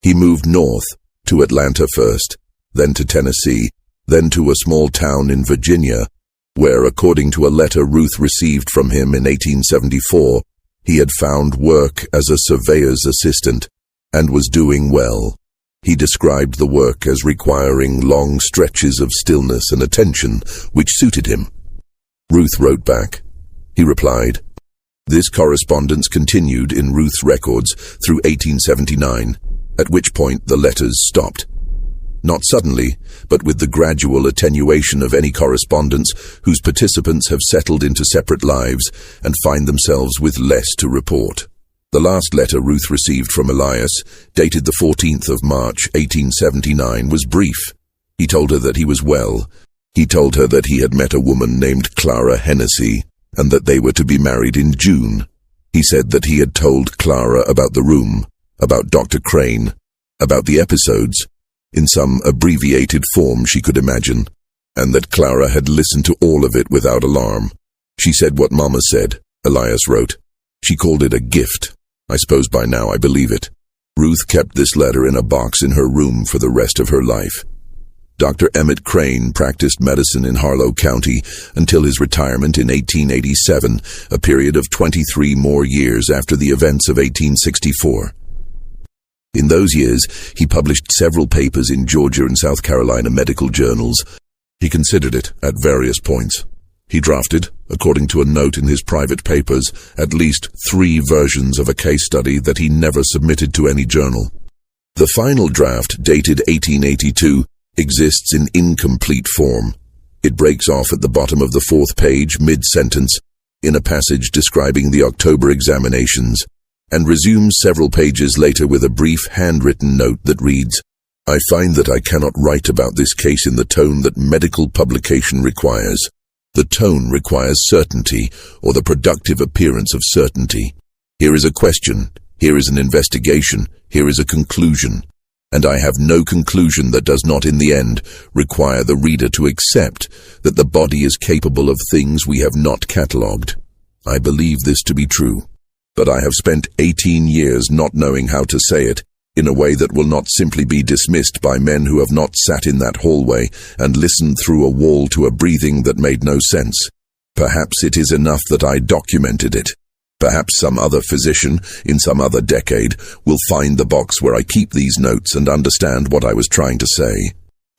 He moved north, to Atlanta first, then to Tennessee, then to a small town in Virginia, where, according to a letter Ruth received from him in 1874, he had found work as a surveyor's assistant and was doing well. He described the work as requiring long stretches of stillness and attention, which suited him. Ruth wrote back. He replied. This correspondence continued in Ruth's records through 1879, at which point the letters stopped. Not suddenly, but with the gradual attenuation of any correspondence whose participants have settled into separate lives and find themselves with less to report. The last letter Ruth received from Elias, dated the 14th of March, 1879, was brief. He told her that he was well. He told her that he had met a woman named Clara Hennessy and that they were to be married in June. He said that he had told Clara about the room, about Dr. Crane, about the episodes, in some abbreviated form she could imagine, and that Clara had listened to all of it without alarm. She said what Mama said, Elias wrote. She called it a gift. I suppose by now I believe it. Ruth kept this letter in a box in her room for the rest of her life. Dr. Emmett Crane practiced medicine in Harlow County until his retirement in 1887, a period of 23 more years after the events of 1864. In those years, he published several papers in Georgia and South Carolina medical journals. He considered it at various points. He drafted, according to a note in his private papers, at least 3 versions of a case study that he never submitted to any journal. The final draft, dated 1882, exists in incomplete form. It breaks off at the bottom of the 4th page, mid-sentence, in a passage describing the October examinations, and resumes several pages later with a brief handwritten note that reads, "I find that I cannot write about this case in the tone that medical publication requires. The tone requires certainty, or the productive appearance of certainty. Here is a question, here is an investigation, here is a conclusion. And I have no conclusion that does not in the end require the reader to accept that the body is capable of things we have not catalogued. I believe this to be true, but I have spent 18 years not knowing how to say it in a way that will not simply be dismissed by men who have not sat in that hallway and listened through a wall to a breathing that made no sense. Perhaps it is enough that I documented it. Perhaps some other physician, in some other decade, will find the box where I keep these notes and understand what I was trying to say."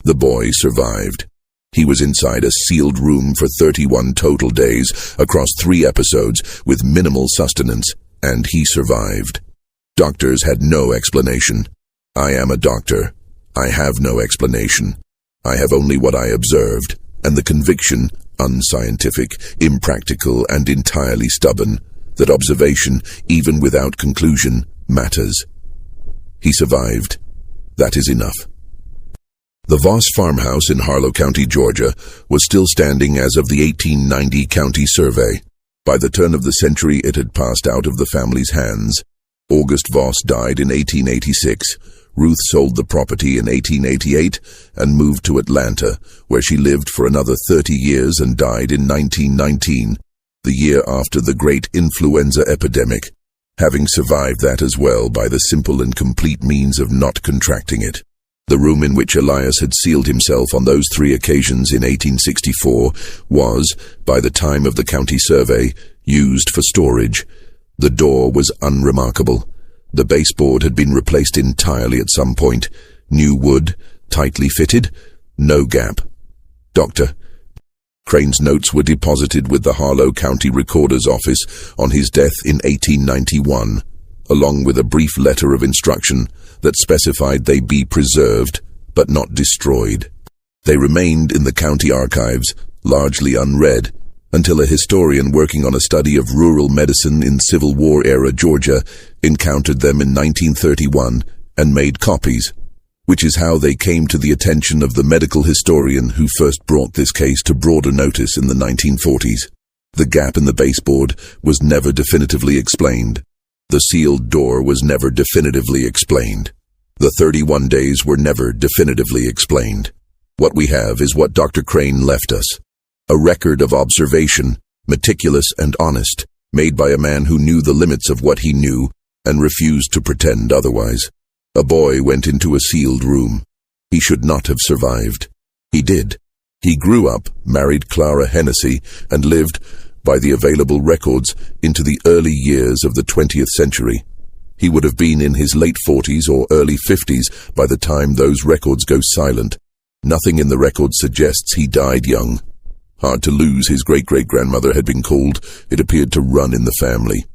The boy survived. He was inside a sealed room for 31 total days, across 3 episodes, with minimal sustenance, and he survived. Doctors had no explanation. I am a doctor. I have no explanation. I have only what I observed, and the conviction, unscientific, impractical, and entirely stubborn, that observation, even without conclusion, matters. He survived. That is enough. The Voss farmhouse in Harlow County, Georgia, was still standing as of the 1890 county survey. By the turn of the century, it had passed out of the family's hands. August Voss died in 1886. Ruth sold the property in 1888 and moved to Atlanta, where she lived for another 30 years and died in 1919. The year after the great influenza epidemic, having survived that as well by the simple and complete means of not contracting it. The room in which Elias had sealed himself on those 3 occasions in 1864 was, by the time of the county survey, used for storage. The door was unremarkable. The baseboard had been replaced entirely at some point. New wood, tightly fitted, no gap. Dr. Crane's notes were deposited with the Harlow County Recorder's Office on his death in 1891, along with a brief letter of instruction that specified they be preserved, but not destroyed. They remained in the county archives, largely unread, until a historian working on a study of rural medicine in Civil War-era Georgia encountered them in 1931 and made copies, which is how they came to the attention of the medical historian who first brought this case to broader notice in the 1940s. The gap in the baseboard was never definitively explained. The sealed door was never definitively explained. The 31 days were never definitively explained. What we have is what Dr. Crane left us. A record of observation, meticulous and honest, made by a man who knew the limits of what he knew and refused to pretend otherwise. A boy went into a sealed room. He should not have survived. He did. He grew up, married Clara Hennessy, and lived, by the available records, into the early years of the 20th century. He would have been in his late 40s or early 50s by the time those records go silent. Nothing in the records suggests he died young. Hard to lose, his great-great-grandmother had been called. It appeared to run in the family.